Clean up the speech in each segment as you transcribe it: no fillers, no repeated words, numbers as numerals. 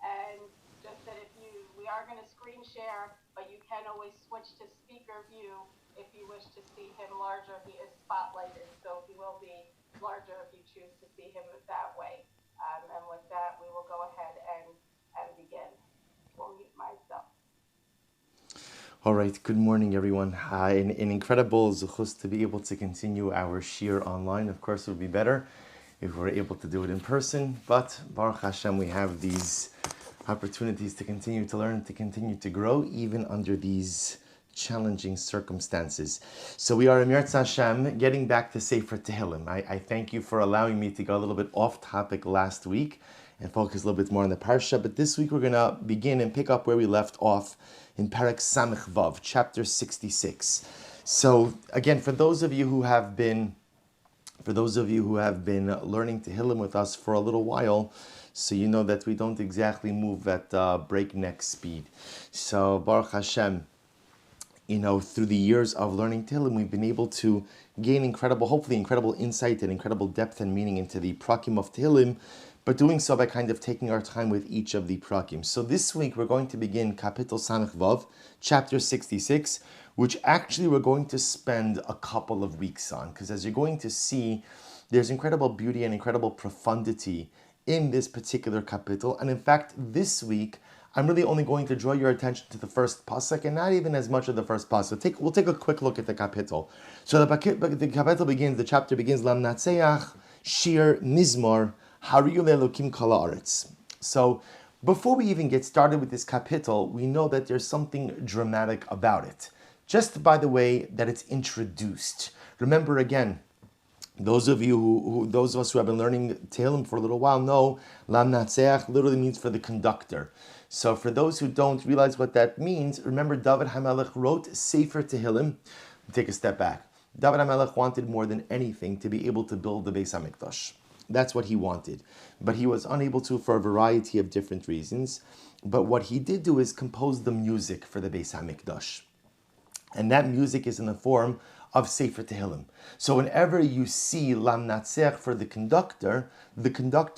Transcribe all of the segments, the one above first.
and just that we are going to screen share, but you can always switch to speaker view if you wish to see him larger. He is spotlighted, so he will be larger if you choose to see him that way. And with that, we will go ahead and begin. We'll mute myself. All right, good morning, everyone. An incredible zuchus to be able to continue our shir online. Of course, it would be better if we were able to do it in person, but Baruch Hashem, we have these opportunities to continue to learn, to continue to grow, even under these challenging circumstances. So we are in Yirtzeh Hashem, getting back to Sefer Tehillim. I thank you for allowing me to go a little bit off topic last week and focus a little bit more on the parsha, but this week we're going to begin and pick up where we left off in Perek Samech Vav, chapter 66. So again, for those of you who have been learning Tehillim with us for a little while, so you know that we don't exactly move at breakneck speed. So Baruch Hashem, through the years of learning Tehillim, we've been able to gain hopefully incredible insight and incredible depth and meaning into the prakim of Tehillim, but doing so by kind of taking our time with each of the prakim. So this week we're going to begin Kapitel Samech Vav, chapter 66, which actually we're going to spend a couple of weeks on, because as you're going to see, there's incredible beauty and incredible profundity in this particular kapitel. And in fact, this week, I'm really only going to draw your attention to the first pasuk and not even as much of the first pasuk. So we'll take a quick look at the kapitel. So the kapitel begins, the chapter begins, Lam Natseach, Shir, Mizmor, Hariyu Le'Elokim Kol Haaretz. So before we even get started with this kapitel, we know that there's something dramatic about it. Just by the way that it's introduced. Remember again, those of us who have been learning Tehillim for a little while know Lam Natseach literally means for the conductor. So for those who don't realize what that means, remember David HaMelech wrote Sefer Tehillim. Take a step back. David HaMelech wanted more than anything to be able to build the Beis HaMikdash. That's what he wanted. But he was unable to for a variety of different reasons. But what he did do is compose the music for the Beis HaMikdash. And that music is in the form of Sefer Tehillim. So whenever you see Lam Natseach for the conductor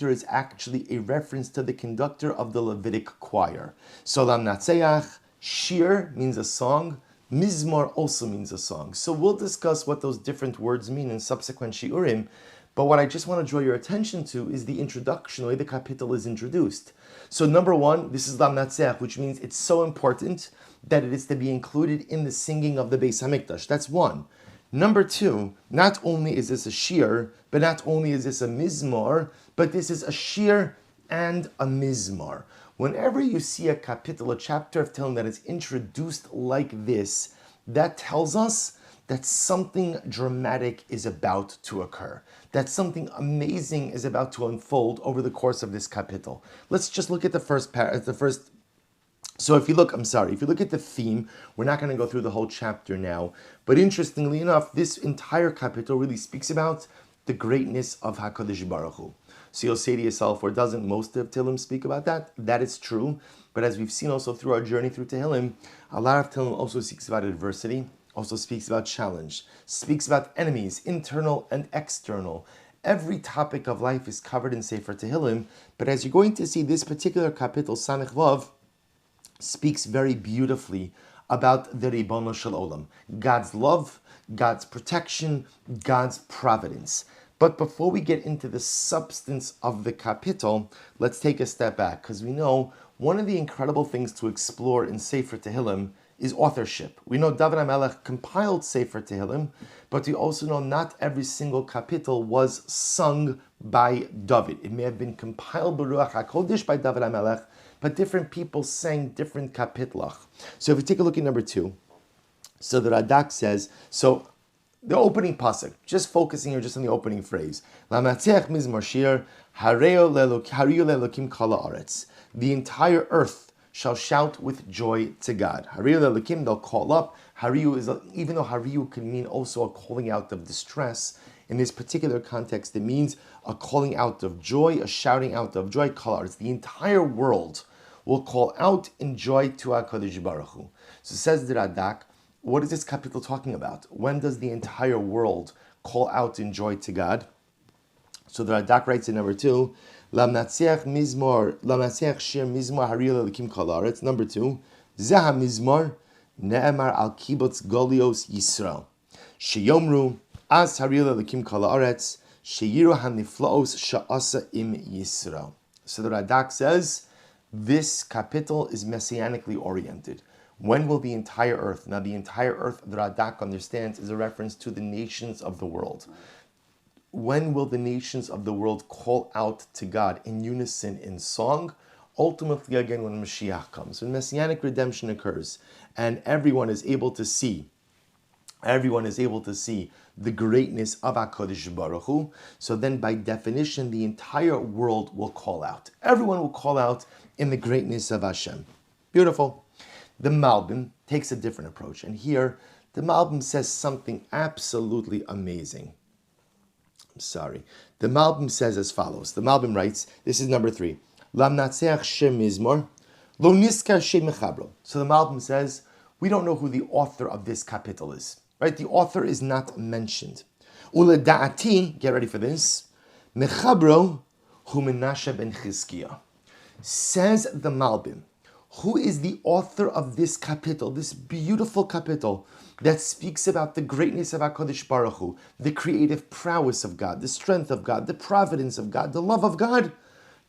is actually a reference to the conductor of the Levitic choir. So Lam Natseach, Shir means a song, Mizmor also means a song. So we'll discuss what those different words mean in subsequent shiurim, but what I just want to draw your attention to is the introduction, the way the kapitel is introduced. So number one, this is Lam Natseach, which means it's so important that it is to be included in the singing of the Beis HaMikdash. That's one. Number two, not only is this a shir, but not only is this a mizmor, but this is a shir and a mizmor. Whenever you see a kapitel, a chapter of Tehillim that is introduced like this, that tells us that something dramatic is about to occur, that something amazing is about to unfold over the course of this kapitel. Let's just look at the first. So if you look at the theme, we're not going to go through the whole chapter now, but interestingly enough, this entire kapitel really speaks about the greatness of HaKadosh Baruch Hu. So you'll say to yourself, or doesn't most of Tehillim speak about that? That is true, but as we've seen also through our journey through Tehillim, a lot of Tehillim also speaks about adversity, also speaks about challenge, speaks about enemies, internal and external. Every topic of life is covered in Sefer Tehillim, but as you're going to see, this particular kapitel, Samech Vav, speaks very beautifully about the Ribono Shel Olam, God's love, God's protection, God's providence. But before we get into the substance of the kapitel, let's take a step back, because we know one of the incredible things to explore in Sefer Tehillim is authorship. We know David HaMelech compiled Sefer Tehillim, but we also know not every single kapitel was sung by David. It may have been compiled B'Ruach HaKodesh by David HaMelech, but different people sang different kapitlach. So if we take a look at number 2, so the Radak says, so the opening pasuk, just focusing here just on the opening phrase, Lamatzeach mizmor shir, hariyu le'Elokim kol haaretz. The entire earth shall shout with joy to God. Hariyu le'Elokim, they'll call up. Hariyu is, even though hariyu can mean also a calling out of distress, in this particular context, it means a calling out of joy, a shouting out of joy. Kol haaretz, the entire world will call out in joy to HaKadosh Baruch Hu. So says the Radak, what is this kapitel talking about? When does the entire world call out in joy to God? So the Radak writes in number 2, Lamnatziach shir mizmor haril elikim kol haaretz. Number 2, Zeha mizmor ne'emar al kibbutz Golios Yisrael. Sheyomru as haril elikim kol haaretz sheyiru haniflaos sha'asa im Yisrael. So the Radak says this kapitel is messianically oriented. When will the entire earth? Now the entire earth, the Radak understands, is a reference to the nations of the world. When will the nations of the world call out to God in unison, in song? Ultimately, again, when Mashiach comes, when Messianic redemption occurs, and everyone is able to see the greatness of HaKadosh Baruch Hu, so then by definition, the entire world will call out. Everyone will call out in the greatness of Hashem. Beautiful. The Malbim takes a different approach, and here the Malbim says something absolutely amazing. The Malbim says as follows. The Malbim writes, this is number 3. Lamnatseach shem mizmor, lo niskar shem mechabro. So the Malbim says, we don't know who the author of this kapitel is. Right? The author is not mentioned. Ule da'ati, get ready for this, mechabro hu Menashe ben Chizkiah. Says the Malbim, who is the author of this kapitel, this beautiful kapitel that speaks about the greatness of HaKadosh Baruch Hu, the creative prowess of God, the strength of God, the providence of God, the love of God?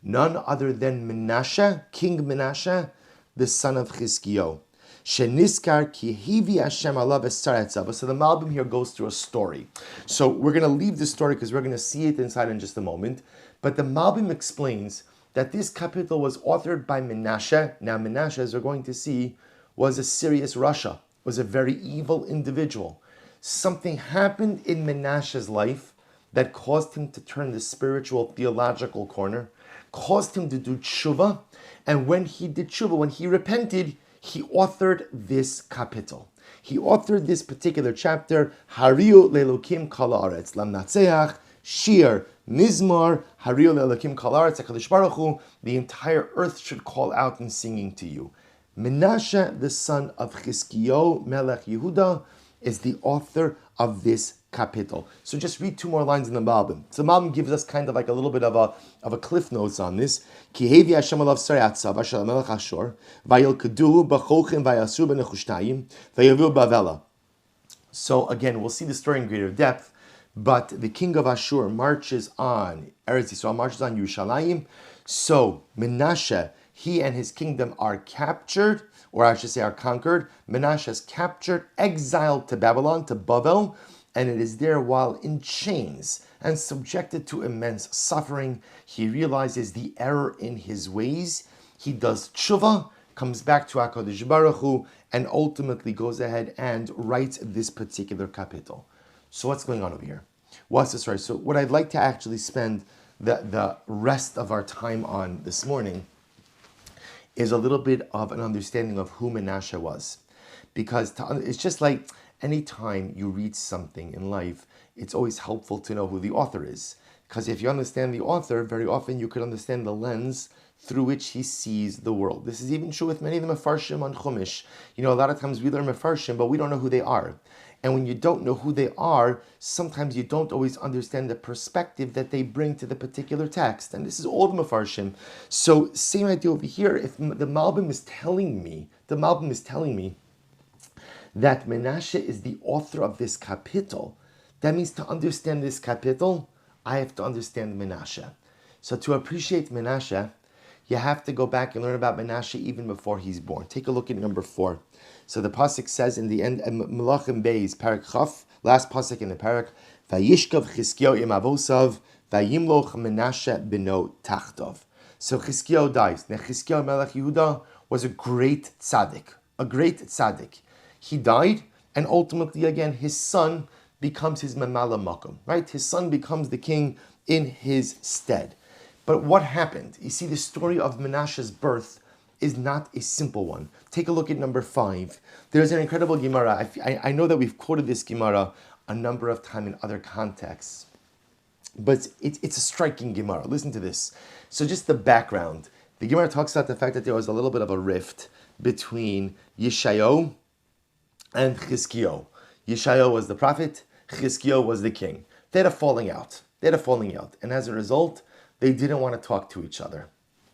None other than Menashe, King Menashe, the son of Chizkiah. Sheniskar ki hivi Hashem alav esaretzav. So the Malbim here goes through a story. So we're going to leave the story because we're going to see it inside in just a moment. But the Malbim explains that this kapitel was authored by Menashe. Now Menashe, as we're going to see, was a serious Rasha, was a very evil individual. Something happened in Menashe's life that caused him to turn the spiritual, theological corner, caused him to do tshuva, and when he did tshuva, when he repented, he authored this kapitel. He authored this particular chapter, Hariu le'elokim kol haaretz, lamnatzeach, shir, mizmor, Hariu le'elokim kol haaretz, HaKadosh Baruch Hu, the entire earth should call out in singing to you. Menashe, the son of Chizkiah, Melech Yehuda, is the author of this kapitel. So just read 2 more lines in the Malbim. So the Malbim gives us kind of like a little bit of a cliff notes on this. Ki hevi Hashem alav sareatzav ashal melech Ashur vayilkedu b'chochim vayasu b'nechushtayim vayaviu bavela. So again, we'll see the story in greater depth. But the king of Ashur marches on Eretz Yisrael, marches on Yerushalayim. So Menashe, he and his kingdom are captured, or I should say are conquered. Menashe is captured, exiled to Babylon, to Bavel, and it is there while in chains and subjected to immense suffering. He realizes the error in his ways. He does tshuva, comes back to HaKadosh Baruch Hu, and ultimately goes ahead and writes this particular kapitel. So what's going on over here? What's the story? So what I'd like to actually spend the rest of our time on this morning is a little bit of an understanding of who Menashe was. Because it's just like any time you read something in life, it's always helpful to know who the author is. Because if you understand the author, very often you could understand the lens through which he sees the world. This is even true with many of the Mefarshim on Chumash. You know, a lot of times we learn Mefarshim, but we don't know who they are. And when you don't know who they are, sometimes you don't always understand the perspective that they bring to the particular text. And this is all the Mefarshim. So same idea over here. If the Malbim is telling me that Menashe is the author of this kapitel, that means to understand this kapitel, I have to understand Menashe. So to appreciate Menashe, you have to go back and learn about Menashe even before he's born. Take a look at number 4. So the pasuk says in the end, Melachim Beis, Parak Chaf, last pasuk in the parak, Vayishkav Chizkiah im avosav, Vayimloch Menashe beno tachtov. So Chizkiah dies. Now Chizkiah Melech Yehuda was a great tzaddik. He died, and ultimately again his son becomes his mamala makom, right? His son becomes the king in his stead. But what happened? You see, the story of Menashe's birth is not a simple one. Take a look at number 5. There's an incredible Gemara. I know that we've quoted this Gemara a number of times in other contexts, but it's a striking Gemara. Listen to this. So just the background. The Gemara talks about the fact that there was a little bit of a rift between Yeshayahu and Chizkiah. Yeshayahu was the prophet, Chizkiah was the king. They had a falling out. And as a result, They didn't want to talk to each other.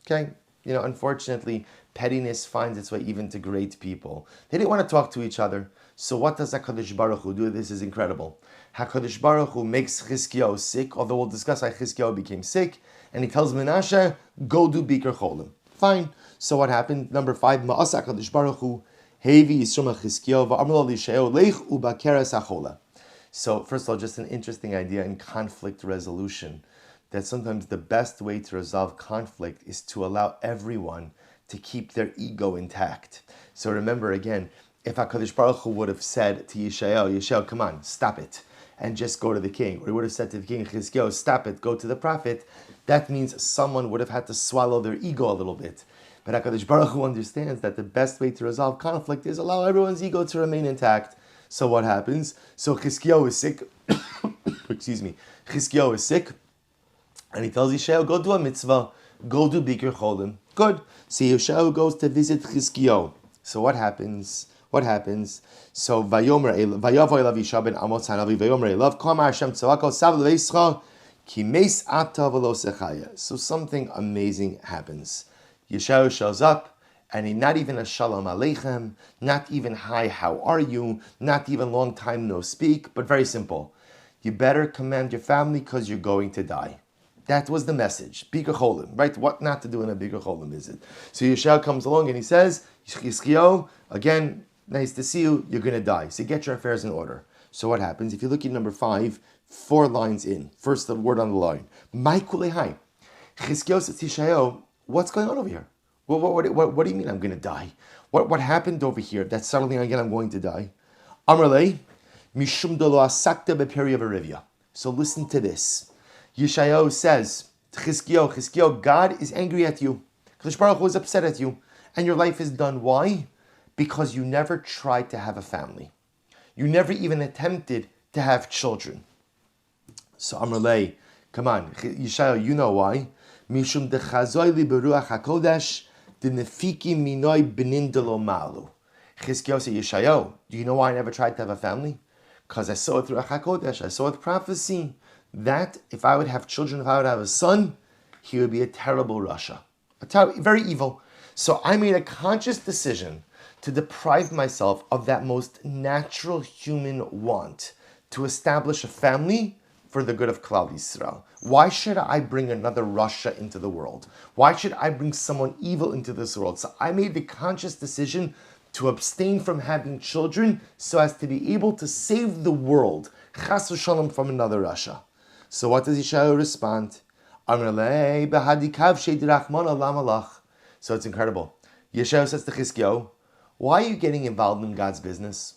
Okay? Unfortunately, pettiness finds its way even to great people. They didn't want to talk to each other. So what does HaKadosh Baruch Hu do? This is incredible. HaKadosh Baruch Hu makes Chizkiyahu sick, although we'll discuss how Chizkiyahu became sick, and he tells Menashe, go do Bikur Cholim. Fine. So what happened? Number 5, Ma'asa HaKadosh Baruch Hu, Hevi Yisroma Chizkiyahu, Va'amr L'Yishayahu, Leich U'Bakeres HaChola. So first of all, just an interesting idea in conflict resolution, that sometimes the best way to resolve conflict is to allow everyone to keep their ego intact. So remember again, if HaKadosh Baruch Hu would have said to Yeshayahu, come on, stop it, and just go to the king, or he would have said to the king, Chizkiyahu, stop it, go to the prophet, that means someone would have had to swallow their ego a little bit. But HaKadosh Baruch Hu understands that the best way to resolve conflict is allow everyone's ego to remain intact. So what happens? So Chizkiyahu is sick, excuse me, Chizkiyahu is sick, and he tells Yeshayahu, go do a mitzvah, go do Bikur Cholim. Good. So Yeshayahu goes to visit Chizkiyahu. So what happens? So Vayomer Vayavo Elav Yisha ben Amos Hanavi Vayomer Elav Kamar Hashem Tzavako Sav Leischa Ki Meis Ata V'Lo Sechaya. So something amazing happens. Yeshayahu shows up, and he not even a Shalom Aleichem, not even hi, how are you, not even long time no speak, but very simple. You better command your family because you're going to die. That was the message. Bikur Cholim, right? What not to do in a Bikur Cholim visit. So Yeshayahu comes along and he says, Chizkiyahu, again, nice to see you, you're going to die. So get your affairs in order. So what happens? If you look at number 5, 4 lines in, first the word on the line. My kulehai. Chizkiyahu says to Yeshayahu, what's going on over here? What do you mean I'm going to die? What happened over here that suddenly again I'm going to die? Amrlei, mishum delo asakta beperi v'rivya. So listen to this. Yeshayahu says to Chizkiyahu, God is angry at you. Kadosh Baruch Hu is upset at you. And your life is done. Why? Because you never tried to have a family. You never even attempted to have children. So Amrlei, come on, Yeshayahu, you know why. Mishum dechazoi li beruach hakodesh denefiki minoi benin delo malu. Chizkiyahu said, Yeshayahu, do you know why I never tried to have a family? Because I saw it through HaKodesh, I saw it prophecy, that if I would have children, if I would have a son, he would be a terrible Rasha. Very evil. So I made a conscious decision to deprive myself of that most natural human want, to establish a family for the good of Klal Yisrael. Why should I bring another Rasha into the world? Why should I bring someone evil into this world? So I made the conscious decision to abstain from having children so as to be able to save the world, chas v'shalom, from another Rasha. So what does Yeshayahu respond? Amrlei behadikav sheidirachman alam alach. So it's incredible. Yeshayahu says to Chizkiyahu, why are you getting involved in God's business?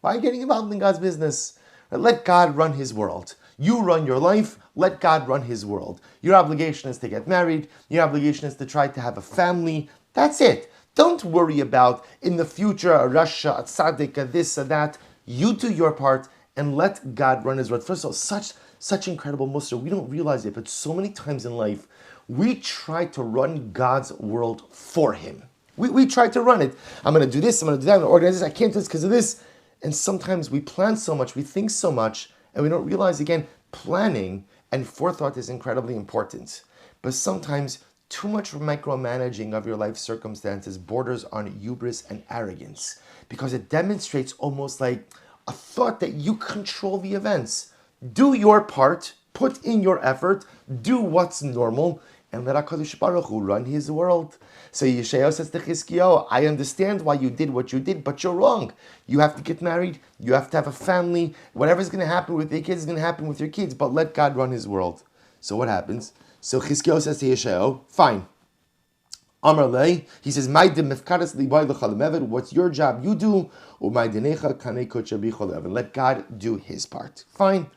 Why are you getting involved in God's business? Let God run His world. You run your life, let God run His world. Your obligation is to get married. Your obligation is to try to have a family. That's it. Don't worry about in the future a Rasha, a tzaddik, a this, a that. You do your part and let God run His world. First of all, such incredible mussar. We don't realize it, but so many times in life, we try to run God's world for Him. We try to run it. I'm going to do this, I'm going to do that, I'm going to organize this, I can't do this because of this. And sometimes we plan so much, we think so much, and we don't realize, again, planning and forethought is incredibly important. But sometimes too much micromanaging of your life circumstances borders on hubris and arrogance, because it demonstrates almost like a thought that you control the events. Do your part, put in your effort, do what's normal, and let HaKadosh Baruch Hu run His world. So Yeshayahu says to Chizkiyahu, I understand why you did what you did, but you're wrong. You have to get married, you have to have a family, whatever's going to happen with your kids is going to happen with your kids, but let God run His world. So what happens? So Chizkiyahu says to Yeshayahu, fine. Amarlei, he says, what's your job? You do. And let God do His part. Fine.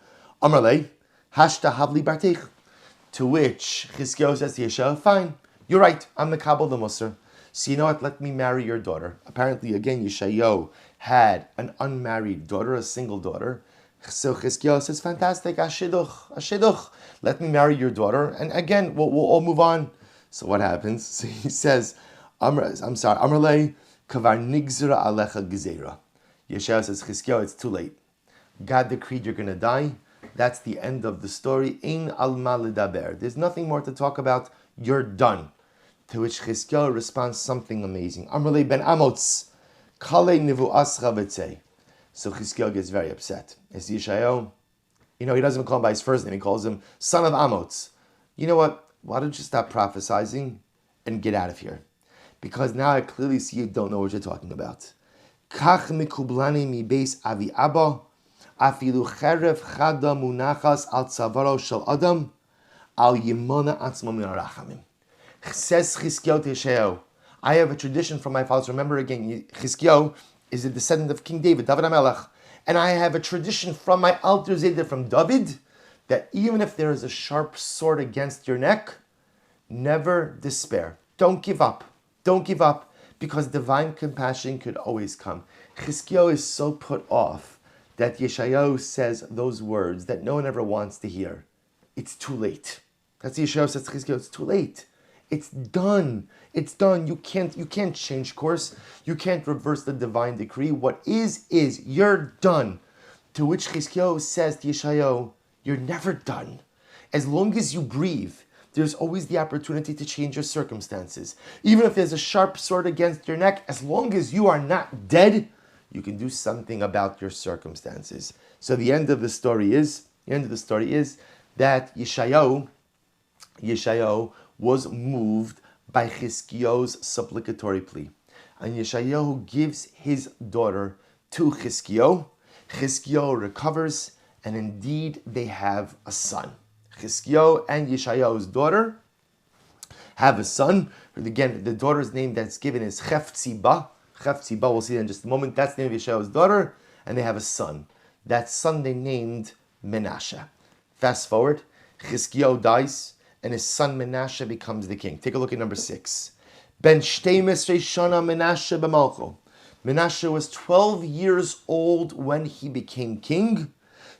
Amarlei, hashta havli barteich. To which Chizkiyahu says to Yeshayahu, fine, you're right, I'm Mekabel the Musar. So you know what, let me marry your daughter. Apparently, again, Yeshayahu had an unmarried daughter, a single daughter. So Chizkiyahu says, fantastic, ashiduch, let me marry your daughter. And again, we'll all move on. So what happens? So he says, Amrlei, kavar nigzera alecha gezerah. Yeshayahu says, Chizkiyahu, it's too late. God decreed you're going to die. That's the end of the story. Ein al ma ledaber. There's nothing more to talk about. You're done. To which Chizkiyahu responds something amazing. Amrle ben Amotz, kale nivu'ascha v'tzei. So Chizkiyahu gets very upset. As Yeshayahu, he doesn't call him by his first name. He calls him son of Amotz. You know what? Why don't you stop prophesizing and get out of here? Because now I clearly see you don't know what you're talking about. Kach mikublani mi beis avi abba, afilu cherev chada munachas al tzavaro shel adam, al yimona atzmo min harachamim. Says Chizkiyahu to Yeshayahu, I have a tradition from my fathers. Remember again, Chizkiyahu is a descendant of King David, David HaMelech. And I have a tradition from my Alter Zayda, from David, that even if there is a sharp sword against your neck, never despair. Don't give up. Don't give up, because divine compassion could always come. Chizkiyahu is so put off that Yeshayahu says those words that no one ever wants to hear. It's too late. That's what Yeshayahu says to Chizkiyahu. It's too late. It's done. It's done. You can't change course. You can't reverse the divine decree. What is. You're done. To which Chizkiyahu says to Yeshayahu, you're never done. As long as you breathe, there's always the opportunity to change your circumstances. Even if there's a sharp sword against your neck, as long as you are not dead, you can do something about your circumstances. So the end of the story is that Yeshayahu was moved by Chizkiyahu's supplicatory plea. And Yeshayahu gives his daughter to Chizkiyahu. Chizkiyahu recovers, and indeed they have a son. Chizkiyahu and Yeshayahu's daughter have a son. Again, the daughter's name that's given is Chefziba. Chefziba, we'll see that in just a moment. That's the name of Yeshayahu's daughter, and they have a son. That son they named Menashe. Fast forward, Chizkiyahu dies, and his son Menashe becomes the king. Take a look at number 6. Ben Shteimesrei Shana Menashe b'malcho. Menashe was 12 years old when he became king.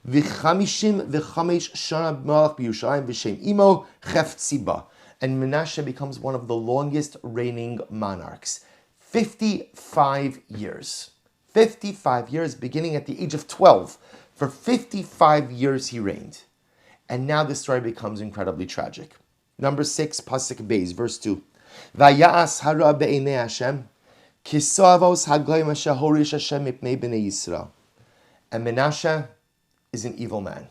V'chamishim v'chamesh shana b'malach b'Yushalayim v'shem imo Chefziba. And Menashe becomes one of the longest reigning monarchs. 55 years. 55 years, beginning at the age of 12. For 55 years he reigned. And now the story becomes incredibly tragic. Number 6, Pasuk Beis, verse 2. Vayas hara be'enei Hashem, kisavos haglayim asher horish Hashem mipnei b'nei Yisrael. And Menashe is an evil man.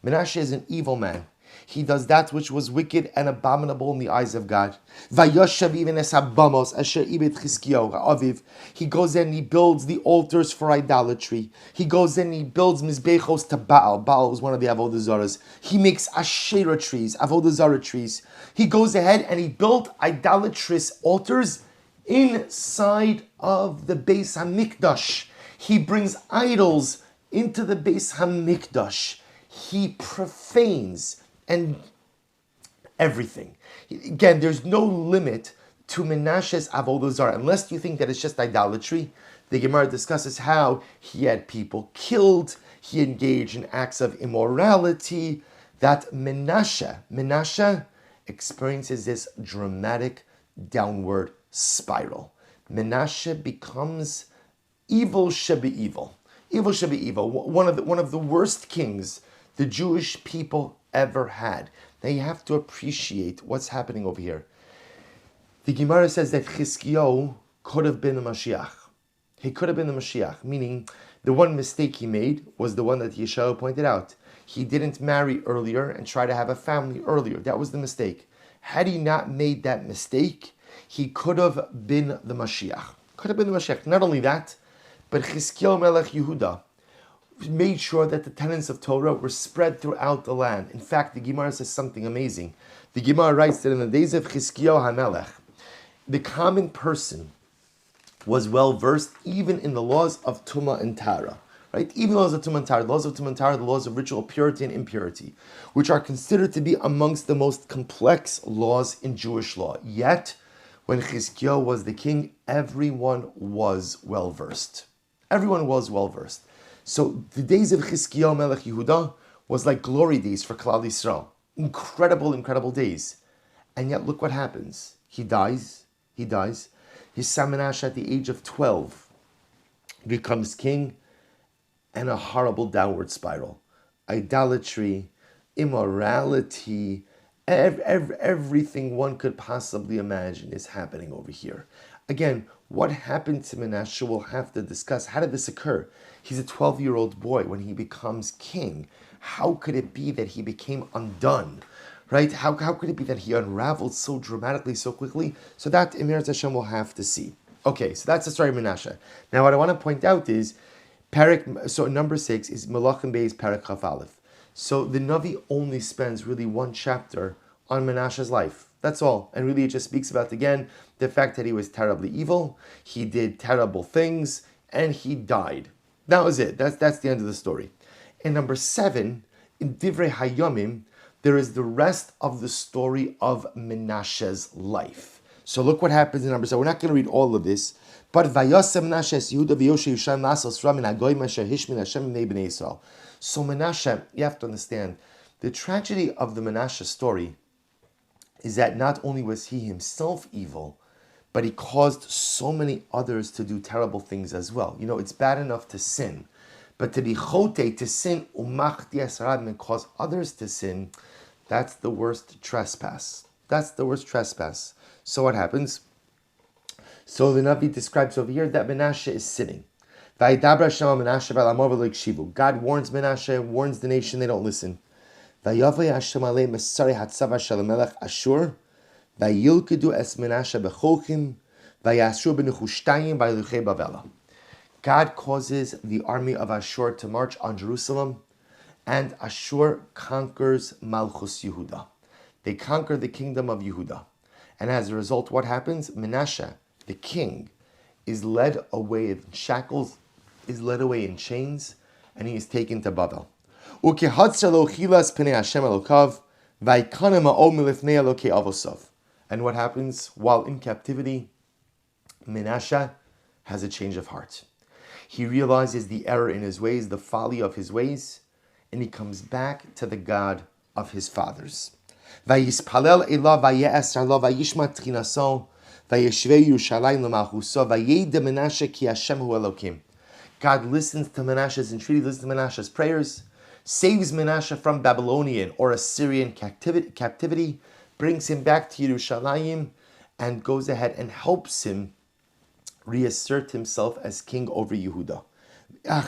Menashe is an evil man. He does that which was wicked and abominable in the eyes of God. Vayoshav even es habamos asher ibed Chizkiyahu ha'aviv. He goes in and he builds the altars for idolatry. He goes in and he builds mizbechos to Baal. Baal was one of the avodah zaras. He makes asherah trees, avodah zara trees. He goes ahead and he built idolatrous altars inside of the Beis Hamikdash. He brings idols into the Beis Hamikdash. He profanes and everything. Again, there's no limit to Menashe's avodah zarah, unless you think that it's just idolatry. The Gemara discusses how he had people killed, he engaged in acts of immorality. That Menashe experiences this dramatic downward spiral. Menashe becomes evil shebe evil. Evil shebe evil. One of the worst kings the Jewish people ever had. Now you have to appreciate what's happening over here. The Gemara says that Chizkiyahu could have been the Mashiach. He could have been the Mashiach, meaning the one mistake he made was the one that Yeshayahu pointed out. He didn't marry earlier and try to have a family earlier. That was the mistake. Had he not made that mistake, he could have been the Mashiach. Could have been the Mashiach. Not only that, but Chizkiyahu Melech Yehuda made sure that the tenets of Torah were spread throughout the land. In fact, the Gemara says something amazing. The Gemara writes that in the days of Chizkiyahu HaMelech, the common person was well versed even in the laws of Tumah and Tara. Right? Even the laws of Tumah and Tara, the laws of Tumah and Tara, the laws of ritual purity and impurity, which are considered to be amongst the most complex laws in Jewish law. Yet, when Chizkiyahu was the king, everyone was well versed. Everyone was well versed. So the days of Chizkiyahu Melech Yehuda was like glory days for Klal Yisrael. Incredible, incredible days. And yet look what happens. He dies. His son Menashe at the age of 12 becomes king, and a horrible downward spiral. idolatry, immorality, everything one could possibly imagine is happening over here. Again, what happened to Menashe we'll have to discuss. How did this occur? He's a 12-year-old boy when he becomes king. How could it be that he became undone? Right? How could it be that he unraveled so dramatically, so quickly? So that Emir Hashem will have to see. Okay, so that's the story of Menashe. Now what I want to point out is, so number 6 is Melachim Bey's Parak Chaf Aleph. So the Navi only spends really one chapter on Menashe's life. That's all. And really it just speaks about, again, the fact that he was terribly evil, he did terrible things, and he died. That was it. That's the end of the story. And number 7, in Divrei Hayomim, there is the rest of the story of Menashe's life. So look what happens in number 7. We're not going to read all of this, but Vayasem Menashe Yehuda v'Yoshe Yushan Lasos Ram and Agoyim Asher Hishmin Hashem Bnei Bnei Yisrael. So Menashe, you have to understand, the tragedy of the Menashe story is that not only was he himself evil, but he caused so many others to do terrible things as well. You know, it's bad enough to sin, but to be chote, to sin, umachti asarad, and cause others to sin, that's the worst trespass. That's the worst trespass. So what happens? So the Navi describes over here that Menashe is sinning. God warns Menashe, warns the nation, they don't listen. Vayavay Hashem alei mesari hatzava shel melech Ashur, vayilkedu es Menashe becholchim, vayasru b'nechushtayim vayluchei bavela. God causes the army of Ashur to march on Jerusalem, and Ashur conquers Malchus Yehuda. They conquer the kingdom of Yehuda. And as a result, what happens? Menashe, the king, is led away in shackles, is led away in chains, and he is taken to Bavel. And what happens? While in captivity, Menashe has a change of heart. He realizes the error in his ways, the folly of his ways, and he comes back to the God of his fathers. God listens to Menashe's entreaty, listens to Menashe's prayers, saves Menashe from Babylonian or Assyrian captivity, brings him back to Yerushalayim, and goes ahead and helps him reassert himself as king over Yehuda. So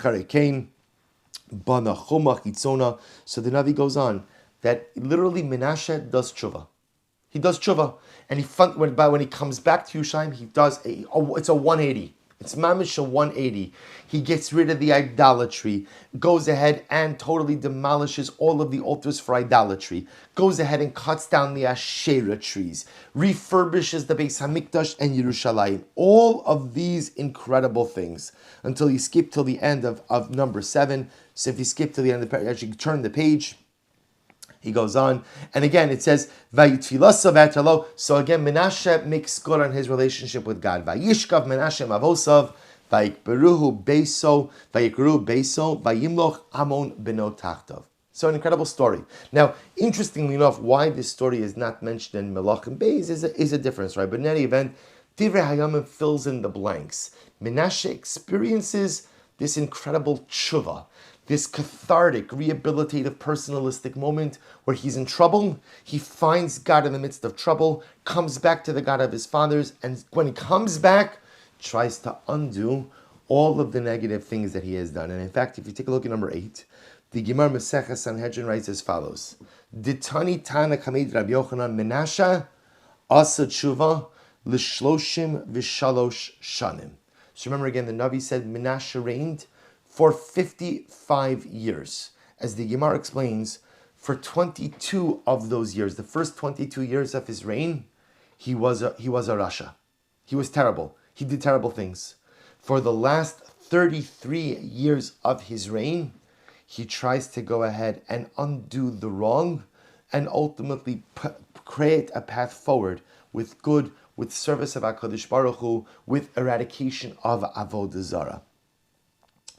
the Navi goes on that literally Menashe does tshuva. He does tshuva, and when he comes back to Yerushalayim, he does it's a 180. It's mamish a 180. He gets rid of the idolatry, goes ahead and totally demolishes all of the altars for idolatry, goes ahead and cuts down the Asherah trees, refurbishes the Beis Hamikdash and Yerushalayim. All of these incredible things until you skip till the end of number 7. So if you skip to the end of the page, actually turn the page. He goes on, and again it says, so again Menashe makes good on his relationship with God. Vayishkav Menashe mavosav, vayikberuhu beiso, vayimloch amon beno tachtav. So an incredible story. Now, interestingly enough, why this story is not mentioned in Melachim Beis is a difference, right? But in any event, Divrei Hayamim fills in the blanks. Menashe experiences this incredible tshuva, this cathartic, rehabilitative, personalistic moment where he's in trouble, he finds God in the midst of trouble, comes back to the God of his fathers, and when he comes back, tries to undo all of the negative things that he has done. And in fact, if you take a look at number 8, the Gemara Maseches Sanhedrin writes as follows: Ditani Tana Kamed Rabbi Yochanan Menashe Asa Tshuva L'Shloshim V'Shalosh Shanim. So remember again, the Navi said Menashe reigned for 55 years. As the Gemara explains, for 22 of those years, the first 22 years of his reign, he was a Rasha. He was terrible. He did terrible things. For the last 33 years of his reign, he tries to go ahead and undo the wrong and ultimately create a path forward with good, with service of HaKadosh Baruch Hu, with eradication of Avodah Zarah.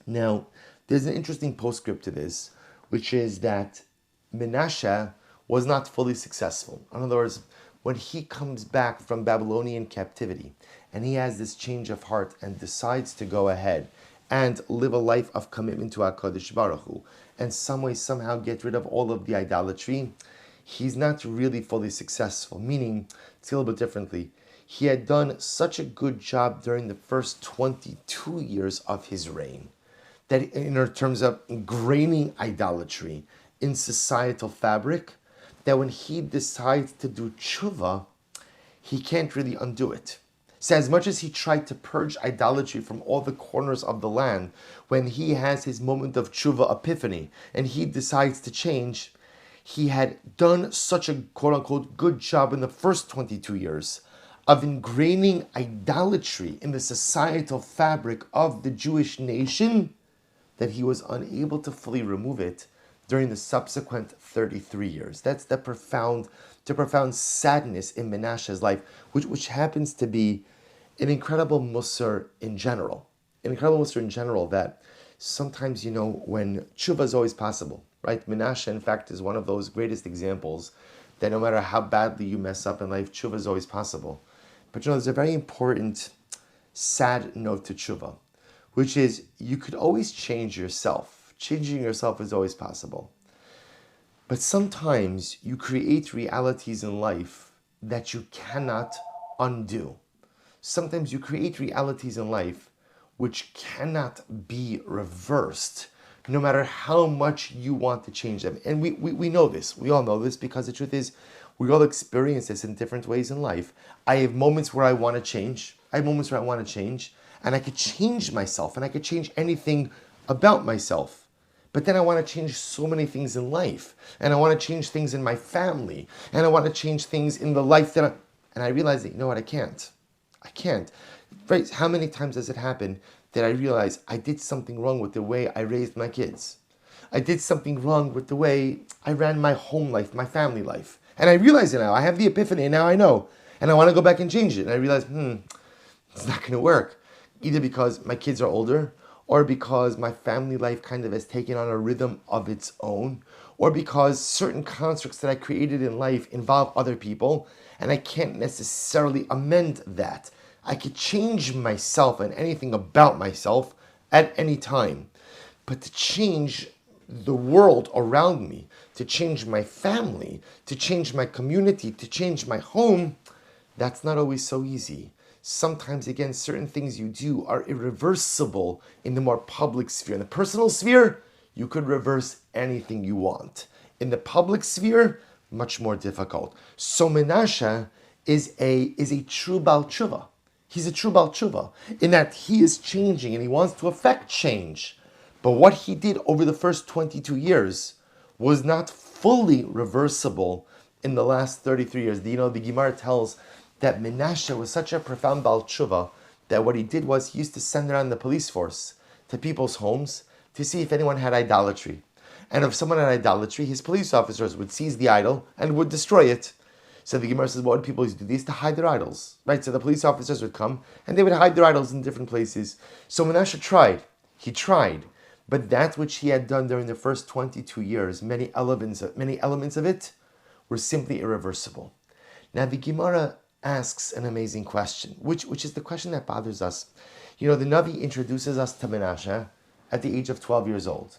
Now, there's an interesting postscript to this, which is that Menashe was not fully successful. In other words, when he comes back from Babylonian captivity and he has this change of heart and decides to go ahead and live a life of commitment to HaKadosh Baruch Hu, and some way, somehow get rid of all of the idolatry, he's not really fully successful. Meaning, it's a little bit differently. He had done such a good job during the first 22 years of his reign that in terms of ingraining idolatry in societal fabric, that when he decides to do tshuva, he can't really undo it. So as much as he tried to purge idolatry from all the corners of the land, when he has his moment of tshuva epiphany and he decides to change, he had done such a quote-unquote good job in the first 22 years of ingraining idolatry in the societal fabric of the Jewish nation that he was unable to fully remove it during the subsequent 33 years. That's the profound sadness in Menashe's life, which happens to be an incredible musar in general. An incredible musar in general that sometimes, when tshuva is always possible, right? Menashe, in fact, is one of those greatest examples that no matter how badly you mess up in life, tshuva is always possible. But there's a very important, sad note to tshuva, which is you could always change yourself. Changing yourself is always possible. But sometimes you create realities in life that you cannot undo. Sometimes you create realities in life which cannot be reversed, no matter how much you want to change them. And we know this. We all know this because the truth is, we all experience this in different ways in life. I have moments where I want to change. And I could change myself, and I could change anything about myself. But then I want to change so many things in life, and I want to change things in my family, and I want to change things in the life and I realize that, I can't. Right? How many times does it happen that I realize I did something wrong with the way I raised my kids? I did something wrong with the way I ran my home life, my family life. And I realize it now. I have the epiphany, and now I know. And I want to go back and change it. And I realize, it's not going to work. Either because my kids are older, or because my family life kind of has taken on a rhythm of its own, or because certain constructs that I created in life involve other people, and I can't necessarily amend that. I could change myself and anything about myself at any time. But to change the world around me, to change my family, to change my community, to change my home, that's not always so easy. Sometimes, again, certain things you do are irreversible in the more public sphere. In the personal sphere, you could reverse anything you want. In the public sphere, much more difficult. So Menashe is a true Baal Tshuva. He's a true Baal Tshuva in that he is changing and he wants to affect change. But what he did over the first 22 years was not fully reversible in the last 33 years. The Gemara tells that Menashe was such a profound Baal Tshuva that what he did was he used to send around the police force to people's homes to see if anyone had idolatry. And if someone had idolatry, his police officers would seize the idol and would destroy it. So the Gemara says, what would people used to do? They used to hide their idols, right? So the police officers would come and they would hide their idols in different places. So Menashe tried. He tried. But that which he had done during the first 22 years, many elements of it were simply irreversible. Now the Gemara asks an amazing question, which is the question that bothers us. The Navi introduces us to Menashe at the age of 12 years old.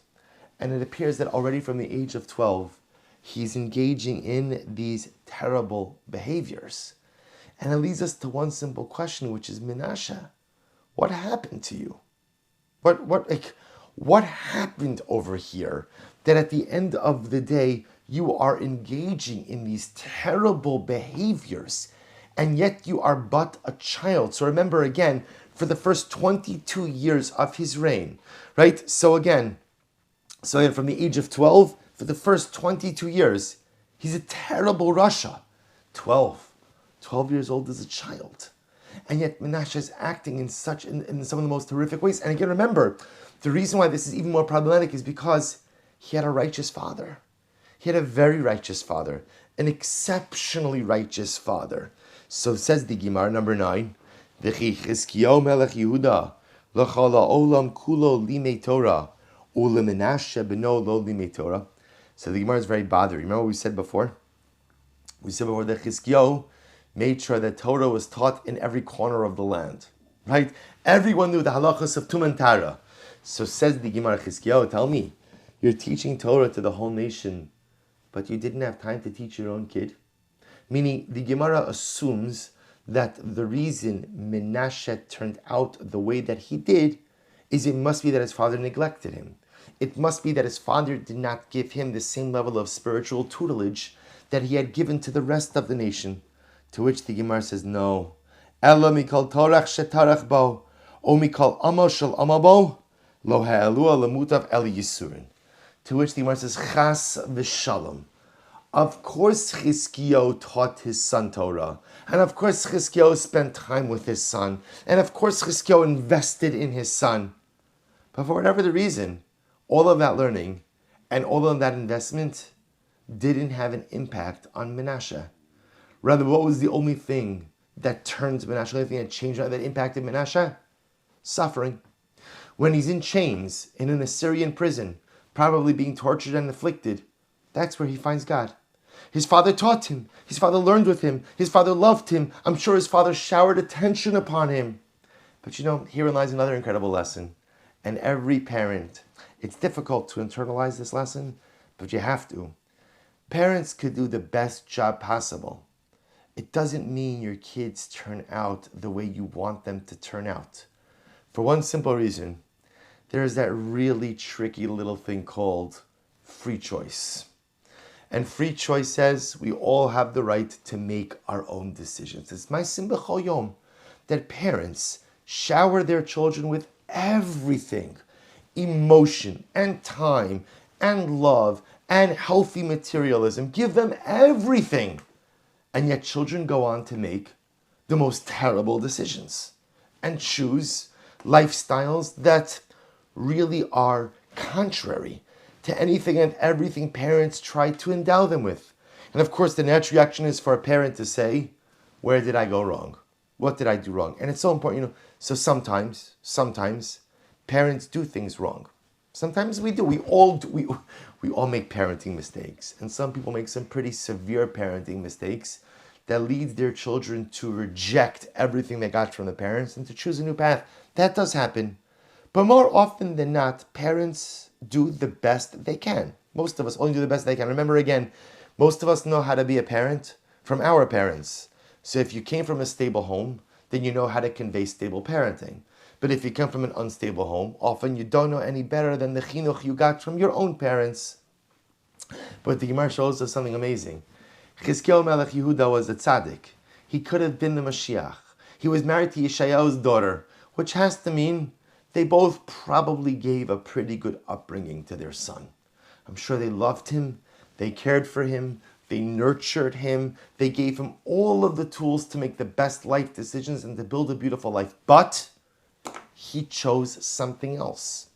And it appears that already from the age of 12, he's engaging in these terrible behaviors. And it leads us to one simple question, which is, Menashe, what happened to you? What happened over here that at the end of the day, you are engaging in these terrible behaviors, and yet you are but a child? So remember again, for the first 22 years of his reign, right? So again, from the age of 12, for the first 22 years, he's a terrible Rasha. 12 years old as a child. And yet Menashe is acting in some of the most horrific ways. And again, remember, the reason why this is even more problematic is because he had a righteous father. He had a very righteous father, an exceptionally righteous father. So says the Gemara, number 9, V'chi Chizkiyahu melech Yehuda l'chal ha'olam kulo limei Torah u'lemenashe beno lo limei Torah. So the Gemara is very bothered. Remember what we said before? We said before that Chizkiyahu made sure that Torah was taught in every corner of the land. Right? Everyone knew the halachas of Tum and Tara. So says the Gemara, Chizkiyahu, tell me, you're teaching Torah to the whole nation, but you didn't have time to teach your own kid? Meaning, the Gemara assumes that the reason Menashe turned out the way that he did is it must be that his father neglected him. It must be that his father did not give him the same level of spiritual tutelage that he had given to the rest of the nation. To which the Gemara says, no. Ella mikol torach shetarach bo, o mikol amo shel amabo, lo ha'elua lemutav el yisurin. To which the Gemara says, chas v'shalom. Of course Chizkiyahu taught his son Torah. And of course Chizkiyahu spent time with his son. And of course Chizkiyahu invested in his son. But for whatever the reason, all of that learning and all of that investment didn't have an impact on Menashe. Rather, what was the only thing that turned Menashe, the only thing that changed, that impacted Menashe? Suffering. When he's in chains, in an Assyrian prison, probably being tortured and afflicted, that's where he finds God. His father taught him. His father learned with him. His father loved him. I'm sure his father showered attention upon him. But herein lies another incredible lesson. And every parent, it's difficult to internalize this lesson, but you have to. Parents could do the best job possible. It doesn't mean your kids turn out the way you want them to turn out. For one simple reason, there's that really tricky little thing called free choice. And free choice says we all have the right to make our own decisions. It's my simba chol yom that parents shower their children with everything, emotion and time and love and healthy materialism. Give them everything. And yet children go on to make the most terrible decisions and choose lifestyles that really are contrary to anything and everything parents try to endow them with. And of course, the natural reaction is for a parent to say, where did I go wrong? What did I do wrong? And it's so important, so sometimes parents do things wrong. Sometimes we do. We all make parenting mistakes. And some people make some pretty severe parenting mistakes that leads their children to reject everything they got from the parents and to choose a new path. That does happen. But more often than not, parents do the best they can. Most of us only do the best they can. Remember again, most of us know how to be a parent from our parents. So if you came from a stable home, then you know how to convey stable parenting. But if you come from an unstable home, often you don't know any better than the chinuch you got from your own parents. But the Gemara shows us something amazing. Chizkiyahu Melech Yehuda was a tzaddik. He could have been the Mashiach. He was married to Yeshayahu's daughter, which has to mean they both probably gave a pretty good upbringing to their son. I'm sure they loved him, they cared for him, they nurtured him, they gave him all of the tools to make the best life decisions and to build a beautiful life. But he chose something else.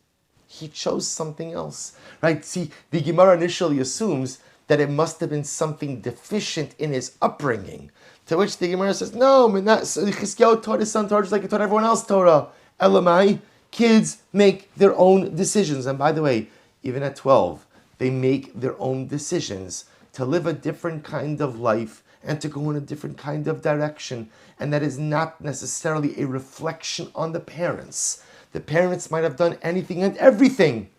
He chose something else, right? See, the Gemara initially assumes that it must have been something deficient in his upbringing. To which the Gemara says, no, Chizkiyahu taught his son Torah just like he taught everyone else Torah. Elamai, kids make their own decisions. And by the way, even at 12, they make their own decisions to live a different kind of life and to go in a different kind of direction. And that is not necessarily a reflection on the parents. The parents might have done anything and everything,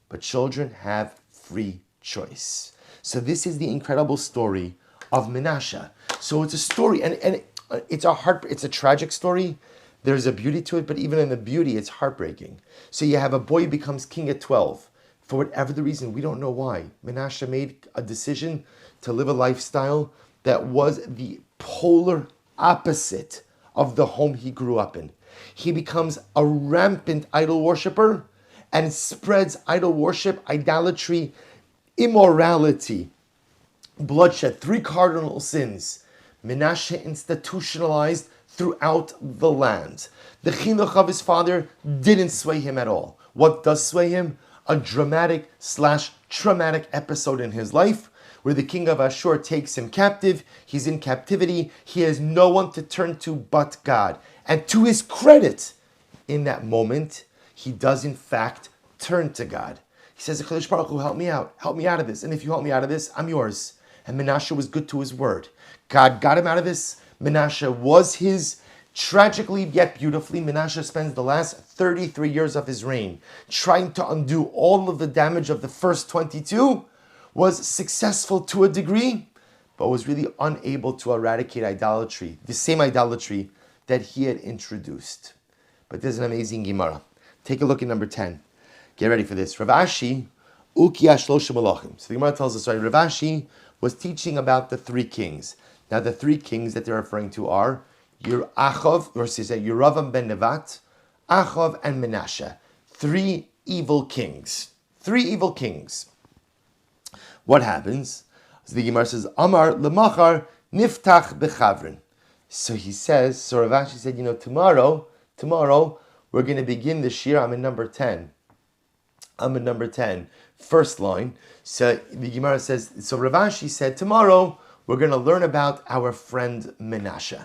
but children have free choice. So this is the incredible story of Menashe. So it's a story, and it's a tragic story. There's a beauty to it, but even in the beauty, it's heartbreaking. So you have a boy who becomes king at 12. For whatever the reason, we don't know why. Menashe made a decision to live a lifestyle that was the polar opposite of the home he grew up in. He becomes a rampant idol worshiper and spreads idol worship, idolatry, immorality, bloodshed, 3 cardinal sins. Menashe institutionalized throughout the land. The chinuch of his father didn't sway him at all. What does sway him? A dramatic/traumatic episode in his life where the king of Ashur takes him captive. He's in captivity. He has no one to turn to but God. And to his credit, in that moment, he does in fact turn to God. He says, HaKadosh Baruch Hu, help me out of this. And if you help me out of this, I'm yours. And Menashe was good to his word. God got him out of this. Menashe was his Tragically yet beautifully, Menashe spends the last 33 years of his reign trying to undo all of the damage of the first 22, was successful to a degree, but was really unable to eradicate idolatry, the same idolatry that he had introduced. But there's an amazing Gemara. Take a look at number 10. Get ready for this. Rav Ashi, Ukiya Shlosha Malachim. So the Gemara tells us, right, Rav Ashi was teaching about the three kings. Now the three kings that they're referring to are Achov, or say Yeravam ben Nevat, Achov, and Menashe. Three evil kings. Three evil kings. What happens? So the Gemara says, Amar lemachar niftach bechavrin. So he says, so Rav Ashi said, tomorrow we're going to begin the shir. I'm in number 10. First line. So the Gemara says, so Rav Ashi said, tomorrow we're going to learn about our friend Menashe.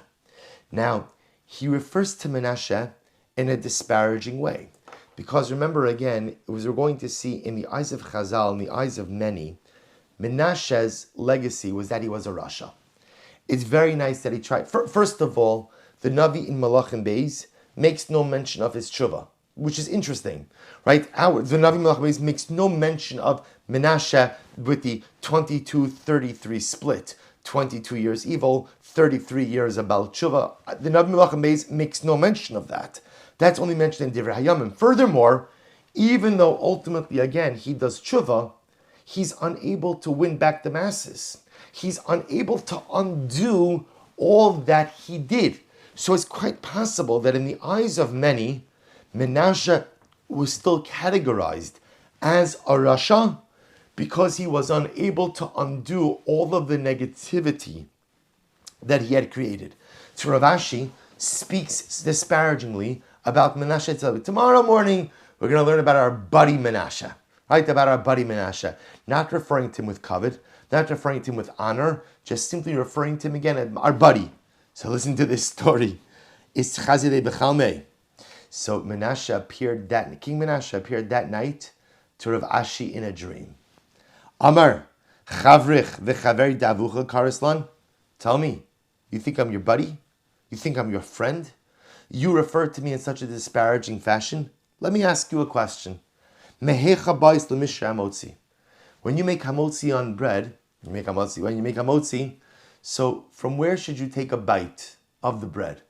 Now, he refers to Menashe in a disparaging way. Because remember again, as we're going to see in the eyes of Chazal, in the eyes of many, Menashe's legacy was that he was a Rasha. It's very nice that he tried. First of all, the Navi in Malachim Beis makes no mention of his tshuva, which is interesting, right? The Navi in Malachim Beis makes no mention of Menashe with the 22-33 split. 22 years evil, 33 years about tshuva. The Navi Malachim Beis makes no mention of that. That's only mentioned in Divrei Hayamim. Furthermore, even though ultimately, again, he does tshuva, he's unable to win back the masses. He's unable to undo all that he did. So it's quite possible that in the eyes of many, Menashe was still categorized as a Rasha because he was unable to undo all of the negativity that he had created. So Rav Ashi speaks disparagingly about Menashe. Tomorrow morning, we're going to learn about our buddy Menashe. Right, about our buddy Menashe. Not referring to him with kavod, not referring to him with honor, just simply referring to him again as our buddy. So listen to this story. It's Chazidei Bechalmei. So King Menashe appeared that night to Rav Ashi in a dream. Amar, Chavrich v'chaver davucha karislan. Tell me, you think I'm your buddy? You think I'm your friend? You refer to me in such a disparaging fashion? Let me ask you a question. When you make hamotzi on bread, when you make hamotzi, so from where should you take a bite of the bread?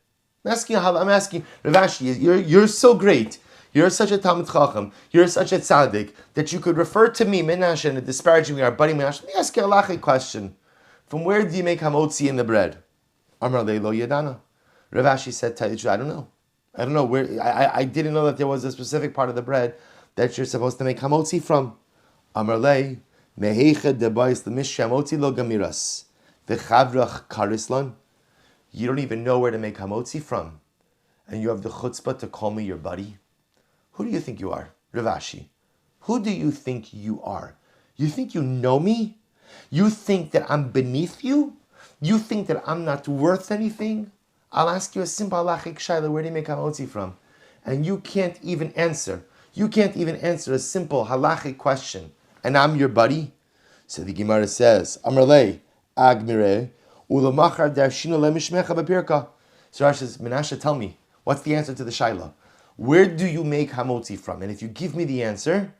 I'm asking, Rav Ashi, you're so great. You're such a Talmid Chacham. You're such a tzaddik that you could refer to me, Menashe, in a disparaging way, our buddy Menashe. Let me ask you a halachic question. From where do you make hamotzi in the bread? Amar lo yadana. Rav Ashi said, I don't know. I don't know where. I didn't know that there was a specific part of the bread that you're supposed to make hamotzi from. Amar le meheicha debayis l'mish hamotzi lo gamiras v'chavrach karislan. You don't even know where to make hamotzi from, and you have the chutzpah to call me your buddy. Who do you think you are, Rav Ashi? Who do you think you are? You think you know me? You think that I'm beneath you? You think that I'm not worth anything? I'll ask you a simple halachic shaila, where do you make hamotzi from? And you can't even answer. You can't even answer a simple halachic question. And I'm your buddy? So the Gemara says, Amrlei, Agmire, Ulamachar Darshino Lemishmecha Bapirka. So Rashi says, Menashe, tell me, what's the answer to the shaila? Where do you make hamotzi from? And if you give me the answer,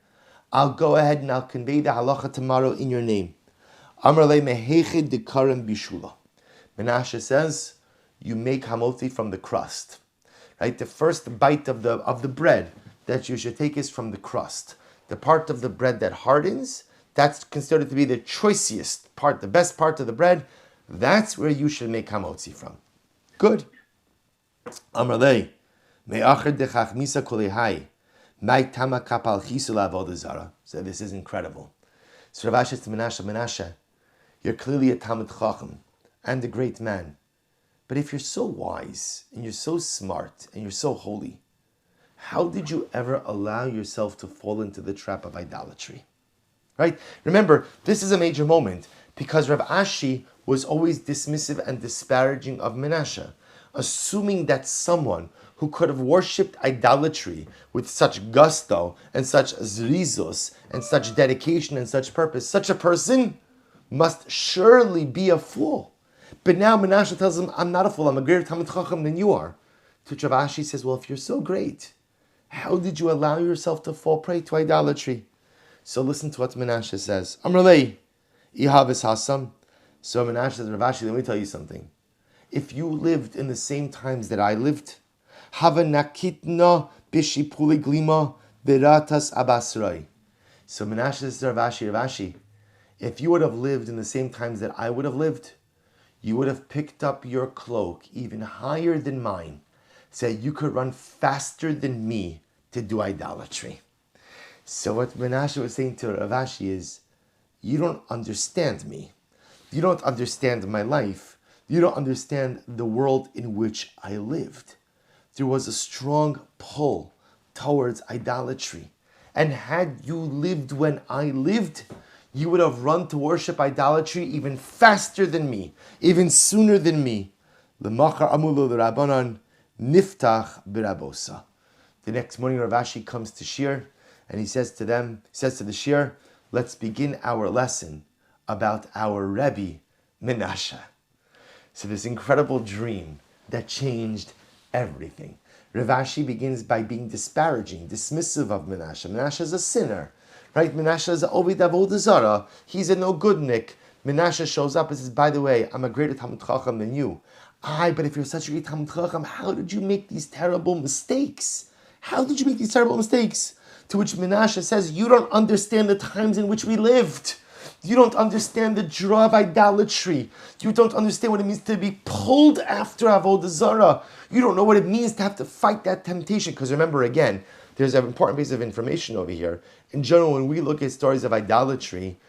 I'll go ahead and I'll convey the halacha tomorrow in your name. Amrlei mehechid dekarim bishula. Menashe says, you make hamotzi from the crust. Right? The first bite of the bread that you should take is from the crust. The part of the bread that hardens, that's considered to be the choicest part, the best part of the bread. That's where you should make hamotzi from. Good. Amrlei. So this is incredible. So Rav Ashi says to Menashe, you're clearly a Talmid Chacham and a great man. But if you're so wise and you're so smart and you're so holy, how did you ever allow yourself to fall into the trap of idolatry? Right? Remember, this is a major moment because Rav Ashi was always dismissive and disparaging of Menashe, assuming that someone who could have worshipped idolatry with such gusto and such zrizos and such dedication and such purpose, such a person must surely be a fool. But now Menashe tells him, I'm not a fool, I'm a greater Talmid Chacham than you are. To which Rav Ashi says, well, if you're so great, how did you allow yourself to fall prey to idolatry? So listen to what Menashe says. Amrlei, Ihavis Hasam. So Menashe says, Rav Ashi, let me tell you something. If you lived in the same times that I lived, Hava nakitna bishipuli glima biratas abasrai. So Menashe says to Rav Ashi, if you would have lived in the same times that I would have lived, you would have picked up your cloak even higher than mine, so you could run faster than me to do idolatry. So what Menashe was saying to Rav Ashi is, you don't understand me. You don't understand my life. You don't understand the world in which I lived. There was a strong pull towards idolatry. And had you lived when I lived, you would have run to worship idolatry even faster than me, even sooner than me. L'machar amulu l'rabanan niftach b'rabosa. The next morning, Rav Ashi comes to Shir, and he says to the Shir, let's begin our lesson about our Rebbe, Menashe. So this incredible dream that changed everything. Rav Ashi begins by being disparaging, dismissive of Menashe. Menashe is a sinner, right? Menashe is an Ovid Avodah Zarah. He's a no goodnik. Menashe shows up and says, by the way, I'm a greater Talmid Chacham than you. But if you're such a great Talmid Chacham, how did you make these terrible mistakes? How did you make these terrible mistakes? To which Menashe says, you don't understand the times in which we lived. You don't understand the draw of idolatry. You don't understand what it means to be pulled after Avodah Zarah. You don't know what it means to have to fight that temptation. Because remember, again, there's an important piece of information over here. In general, when we look at stories of idolatry,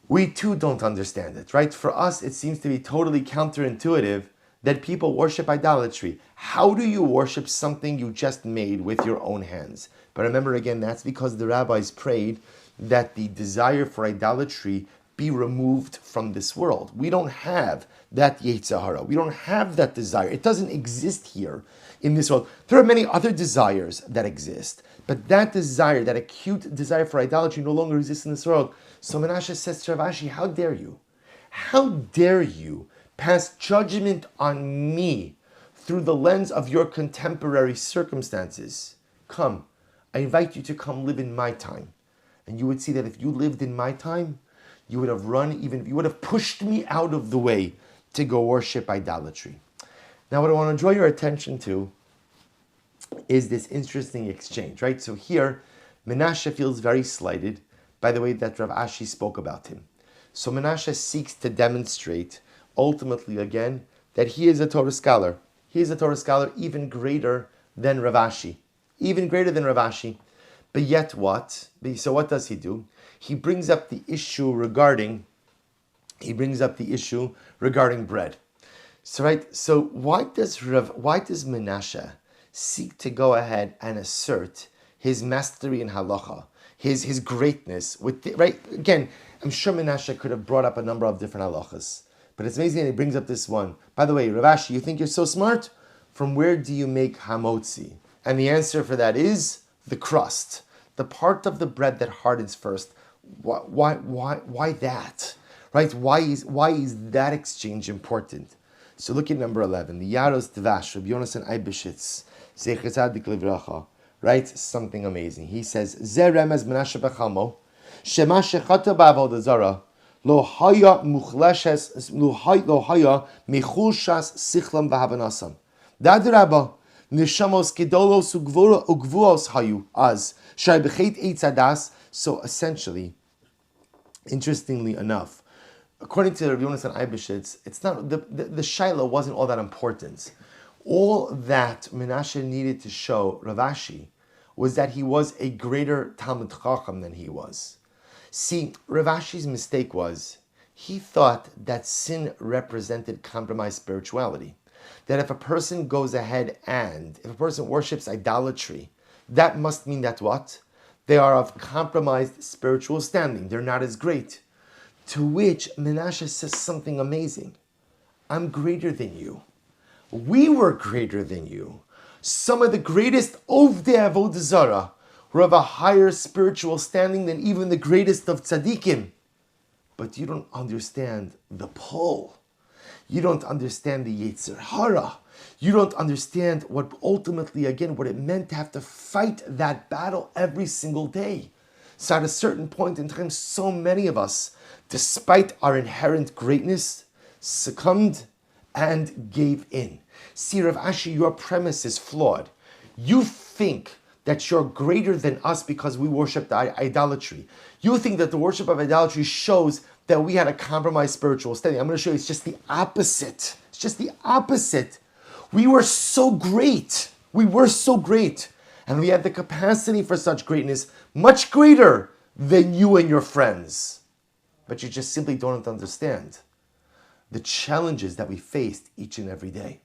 we too don't understand it, right? For us, it seems to be totally counterintuitive that people worship idolatry. How do you worship something you just made with your own hands? But remember, again, that's because the rabbis prayed that the desire for idolatry be removed from this world. We don't have that Yetzer Hara. We don't have that desire. It doesn't exist here in this world. There are many other desires that exist, but that desire, that acute desire for idolatry no longer exists in this world. So Menashe says to Rav Ashi, how dare you? How dare you pass judgment on me through the lens of your contemporary circumstances? Come, I invite you to come live in my time. And you would see that if you lived in my time, you would have pushed me out of the way to go worship idolatry. Now, what I want to draw your attention to is this interesting exchange, right? So here, Menashe feels very slighted by the way that Rav Ashi spoke about him. So Menashe seeks to demonstrate, ultimately again, that he is a Torah scholar. He is a Torah scholar even greater than Rav Ashi. Even greater than Rav Ashi. But yet what? So what does he do? He brings up the issue regarding bread. So why does Menashe seek to go ahead and assert his mastery in halacha, his greatness right? Again, I'm sure Menashe could have brought up a number of different halachas, but it's amazing that he brings up this one. By the way, Rav Ashi, you think you're so smart? From where do you make hamotzi? And the answer for that is the crust, the part of the bread that hardens first. Why that? Right? Why is that exchange important? So look at number 11. The Yaros Dvash, Rabbi Yonasan Eibeshitz, Zecher Tzadik Livracha, writes something amazing. He says, Ze remez Menashe b'chalmo, shema shechata b'avodah zara, lo haya muchlashes, lo haya mechulshas sichlam v'havanasam. Dad Rabba, neshamos kedolos ugvuos hayu az, shai b'chet eitzadas. So essentially, interestingly enough, according to Rabbi Yonasan Eibeshitz, it's not the shaila wasn't all that important. All that Menashe needed to show Rav Ashi was that he was a greater Talmid Chacham than he was. See, Rav Ashi's mistake was he thought that sin represented compromised spirituality. That if a person goes ahead and if a person worships idolatry, that must mean that what? They are of compromised spiritual standing. They're not as great. To which Menashe says something amazing. I'm greater than you. We were greater than you. Some of the greatest Ovdei Avodah Zarah were of a higher spiritual standing than even the greatest of tzaddikim. But you don't understand the pull. You don't understand the Yetzer Hara. You don't understand what ultimately, again, what it meant to have to fight that battle every single day. So at a certain point in time, so many of us, despite our inherent greatness, succumbed and gave in. See, Rav Ashi, your premise is flawed. You think that you're greater than us because we worship idolatry. You think that the worship of idolatry shows that we had a compromised spiritual state. I'm going to show you it's just the opposite. It's just the opposite. We were so great. We were so great. And we had the capacity for such greatness, much greater than you and your friends. But you just simply don't understand the challenges that we faced each and every day.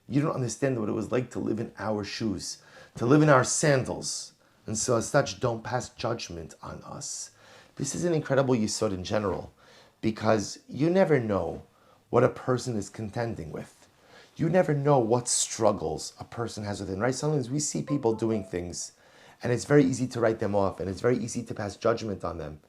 You don't understand what it was like to live in our shoes, to live in our sandals. And so as such, don't pass judgment on us. This is an incredible yesod in general, because you never know what a person is contending with. You never know what struggles a person has within, right? Sometimes we see people doing things and it's very easy to write them off and it's very easy to pass judgment on them.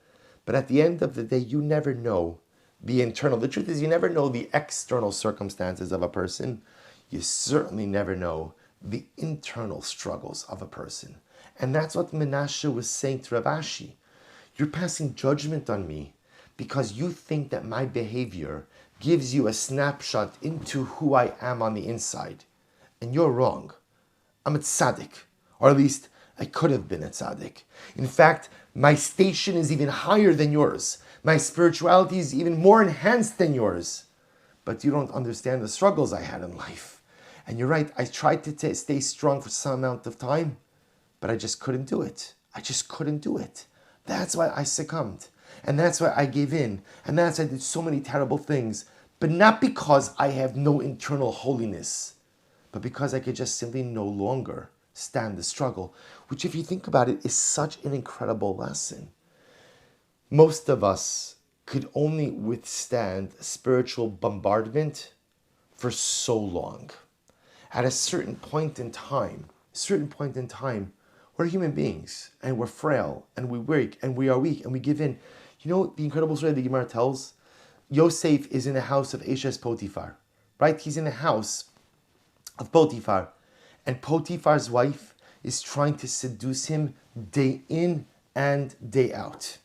But at the end of the day, you never know the internal. The truth is, you never know the external circumstances of a person. You certainly never know the internal struggles of a person. And that's what Menashe was saying to Rav Ashi. You're passing judgment on me because you think that my behavior gives you a snapshot into who I am on the inside. And you're wrong. I'm a tzaddik. Or at least I could have been a tzaddik. In fact, my station is even higher than yours. My spirituality is even more enhanced than yours. But you don't understand the struggles I had in life. And you're right, I tried to stay strong for some amount of time, but I just couldn't do it. I just couldn't do it. That's why I succumbed. And that's why I gave in. And that's why I did so many terrible things. But not because I have no internal holiness, but because I could just simply no longer stand the struggle, which, if you think about it, is such an incredible lesson. Most of us could only withstand spiritual bombardment for so long. At a certain point in time, we're human beings, and we're frail, and we work, and we are weak, and we give in. You know the incredible story the Gemara tells? Yosef is in the house of Eshes Potiphar, right? He's in the house of Potiphar, and Potiphar's wife is trying to seduce him day in and day out.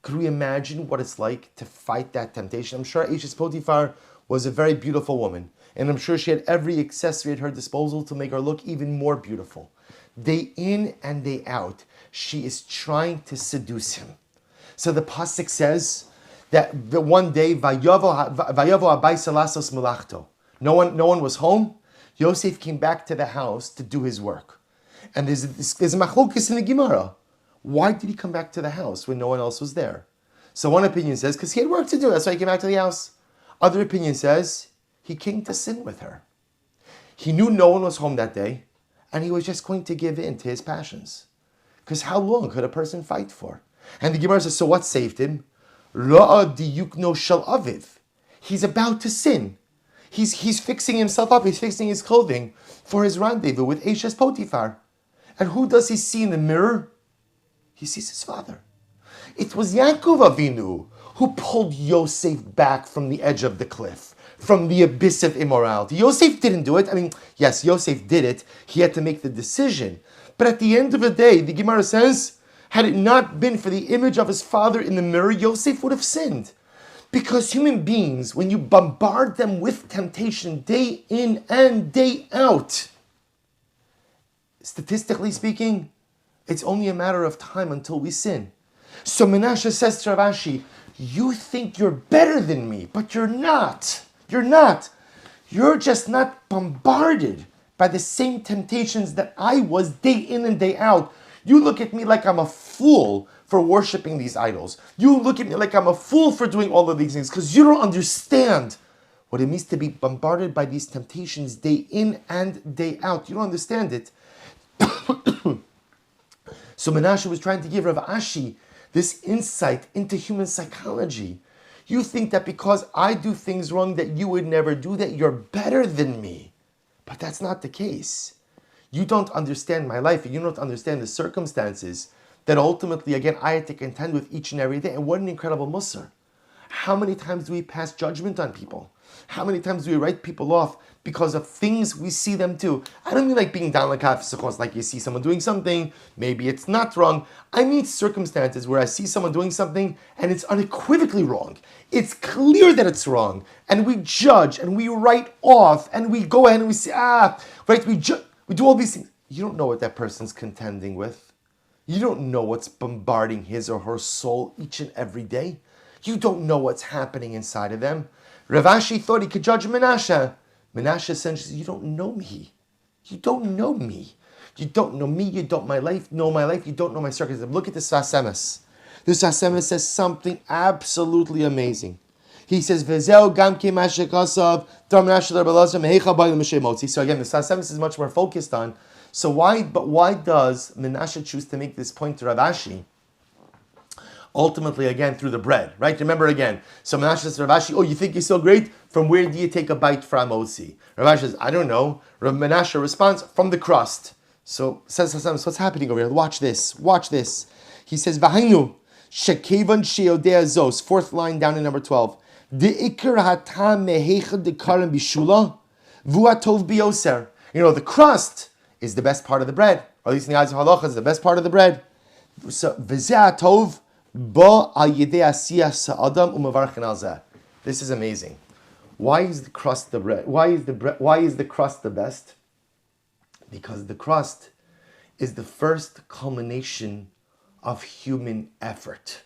Could we imagine what it's like to fight that temptation? I'm sure Eshes Potiphar was a very beautiful woman, and I'm sure she had every accessory at her disposal to make her look even more beautiful. Day in and day out, she is trying to seduce him. So the pasuk says that the one day, Vayavo Abayis Lasos Melachto. No one was home. Yosef came back to the house to do his work. And there's a machlokes in the Gemara. Why did he come back to the house when no one else was there? So one opinion says, because he had work to do, that's why he came back to the house. Other opinion says, he came to sin with her. He knew no one was home that day, and he was just going to give in to his passions. Because how long could a person fight for? And the Gemara says, so what saved him? Ra'a diyukno shel aviv. He's about to sin. He's fixing himself up. He's fixing his clothing for his rendezvous with Eshes Potiphar. And who does he see in the mirror? He sees his father. It was Yaakov Avinu who pulled Yosef back from the edge of the cliff, from the abyss of immorality. Yosef didn't do it. I mean, yes, Yosef did it. He had to make the decision. But at the end of the day, the Gemara says, had it not been for the image of his father in the mirror, Yosef would have sinned. Because human beings, when you bombard them with temptation day in and day out, statistically speaking, it's only a matter of time until we sin. So Menashe says to Rav Ashi, you think you're better than me, but you're not. You're not. You're just not bombarded by the same temptations that I was day in and day out. You look at me like I'm a fool for worshiping these idols. You look at me like I'm a fool for doing all of these things because you don't understand what it means to be bombarded by these temptations day in and day out. You don't understand it. So Menashe was trying to give Rav Ashi this insight into human psychology. You think that because I do things wrong that you would never do, that you're better than me. But that's not the case. You don't understand my life, and you don't understand the circumstances that ultimately, again, I had to contend with each and every day. And what an incredible musar. How many times do we pass judgment on people? How many times do we write people off because of things we see them do. I don't mean like being down like like you see someone doing something, maybe it's not wrong. I mean circumstances where I see someone doing something and it's unequivocally wrong. It's clear that it's wrong. And we judge and we write off and we go ahead and we say, right, we do all these things. You don't know what that person's contending with. You don't know what's bombarding his or her soul each and every day. You don't know what's happening inside of them. Rav Ashi thought he could judge Menashe. Menashe says, you don't know me. You don't know me. You don't know me. You don't know my life. You don't know my circumstances. Look at the Sfas Emes. The Sfas Emes says something absolutely amazing. He says, "V'zeu gam ki mashikasav dam Menashe l'Rabelazar mehecha b'ayim l'Moshe." So again, the Sfas Emes is much more focused on. So why does Menashe choose to make this point to Rav Ashi? Ultimately, again, through the bread, right? Remember again. So Menashe says to Rav Ashi, oh, you think you're so great? From where do you take a bite from, Otzi? Rav Ashi says, I don't know. Rav Menashe responds, from the crust. So says, what's happening over here? Watch this. He says, V'hainu, shekevan sheodea zos. Fourth line down in number 12. De'ikar hatam mehecha dekarim bishula, vuatov bioser. You know, the crust is the best part of the bread. Or at least in the eyes of halacha, is the best part of the bread. So, v'zeh tov, this is amazing. Why is the crust the bread? Why is the crust the best? Because the crust is the first culmination of human effort.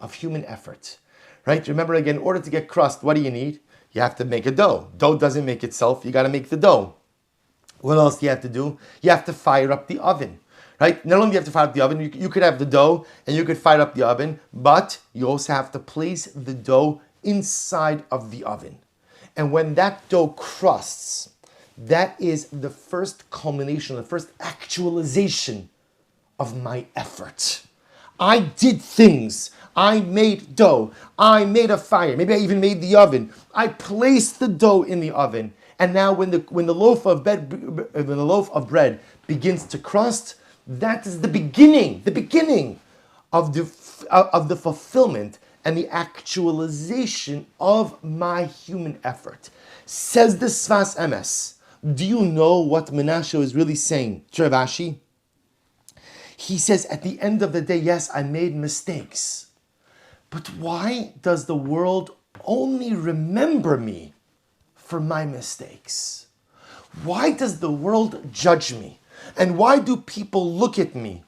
Right? Remember again, in order to get crust, what do you need? You have to make a dough. Dough doesn't make itself. You got to make the dough. What else do you have to do? You have to fire up the oven. Right? Not only do you have to fire up the oven, you could have the dough and you could fire up the oven, but you also have to place the dough inside of the oven. And when that dough crusts, that is the first culmination, the first actualization of my effort. I did things. I made dough. I made a fire. Maybe I even made the oven. I placed the dough in the oven. And now when the loaf of bread begins to crust, that is the beginning of the fulfillment and the actualization of my human effort. Says the Sfas Emes. Do you know what Menashe is really saying to Rav Ashi? He says, at the end of the day, yes, I made mistakes. But why does the world only remember me for my mistakes? Why does the world judge me? And why do people look at me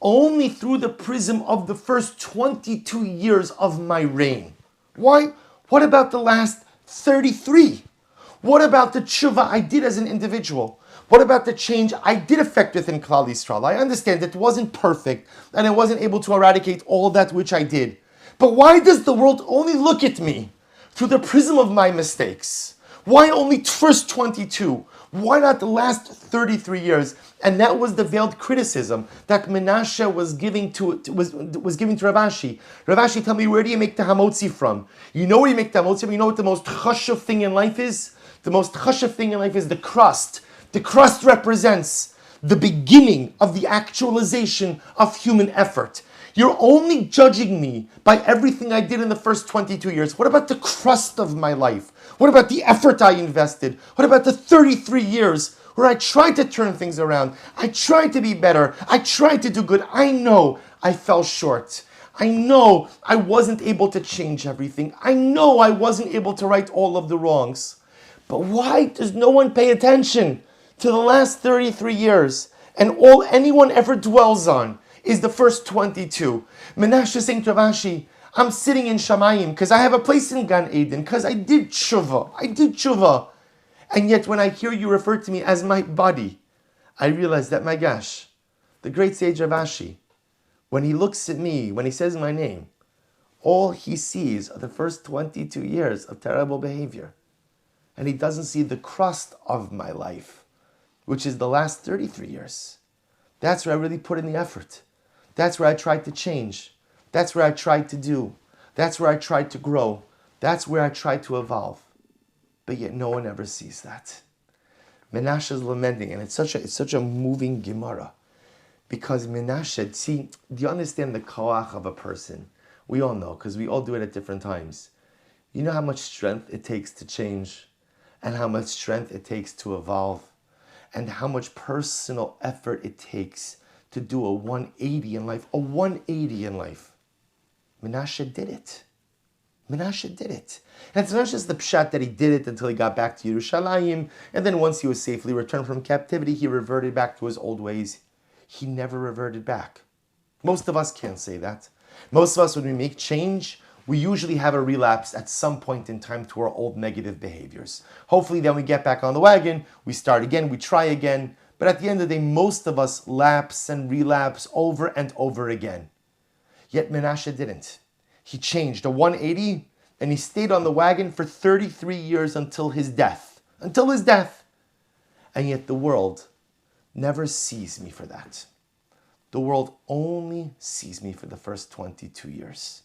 only through the prism of the first 22 years of my reign? Why? What about the last 33? What about the tshuva I did as an individual? What about the change I did effect within Klal Yisrael? I understand it wasn't perfect and I wasn't able to eradicate all that which I did. But why does the world only look at me through the prism of my mistakes? Why only first 22? Why not the last 33 years? And that was the veiled criticism that Menashe was giving to Rav Ashi. Rav Ashi, tell me, where do you make the hamotzi from? You know where you make the hamotzi from? You know what the most chashuv thing in life is? The most chashuv thing in life is the crust. The crust represents the beginning of the actualization of human effort. You're only judging me by everything I did in the first 22 years. What about the crust of my life? What about the effort I invested? What about the 33 years where I tried to turn things around? I tried to be better. I tried to do good. I know I fell short. I know I wasn't able to change everything. I know I wasn't able to right all of the wrongs. But why does no one pay attention to the last 33 years? And all anyone ever dwells on is the first 22. Menashe saying to Rav Ashi, I'm sitting in Shamayim because I have a place in Gan Eden because I did tshuva. And yet when I hear you refer to me as my body, I realize that, my gosh, the great sage Rav Ashi, when he looks at me, when he says my name, all he sees are the first 22 years of terrible behavior. And he doesn't see the crust of my life, which is the last 33 years. That's where I really put in the effort. That's where I tried to change. That's where I tried to do. That's where I tried to grow. That's where I tried to evolve. But yet no one ever sees that. Menashe is lamenting, and it's such a moving Gemara. Because Menashe, see, do you understand the koach of a person? We all know, because we all do it at different times. You know how much strength it takes to change? and how much strength it takes to evolve, and how much personal effort it takes to do a 180 in life. A 180 in life. Menashe did it. Menashe did it. And it's not just the pshat that he did it until he got back to Yerushalayim, and then once he was safely returned from captivity, he reverted back to his old ways. He never reverted back. Most of us can't say that. Most of us, when we make change, we usually have a relapse at some point in time to our old negative behaviors. Hopefully then we get back on the wagon, we start again, we try again, but at the end of the day, most of us lapse and relapse over and over again. Yet Menashe didn't. He changed a 180, and he stayed on the wagon for 33 years until his death. Until his death. And yet the world never sees me for that. The world only sees me for the first 22 years.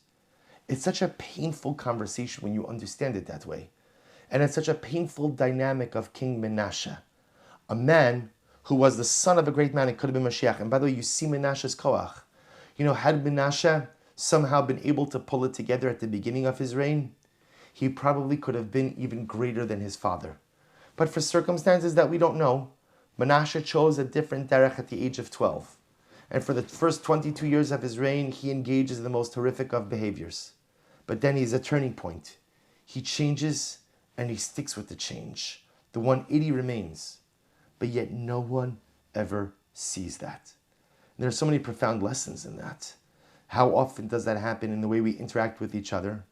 It's such a painful conversation when you understand it that way. And it's such a painful dynamic of King Menashe, a man who was the son of a great man. It could have been Mashiach. And by the way, you see Menashe's koach. Had Menashe somehow been able to pull it together at the beginning of his reign, he probably could have been even greater than his father. But for circumstances that we don't know, Menashe chose a different derech at the age of 12. And for the first 22 years of his reign, he engages in the most horrific of behaviors. But then he's a turning point. He changes and he sticks with the change. The 180 remains. But yet no one ever sees that. And there are so many profound lessons in that. How often does that happen in the way we interact with each other?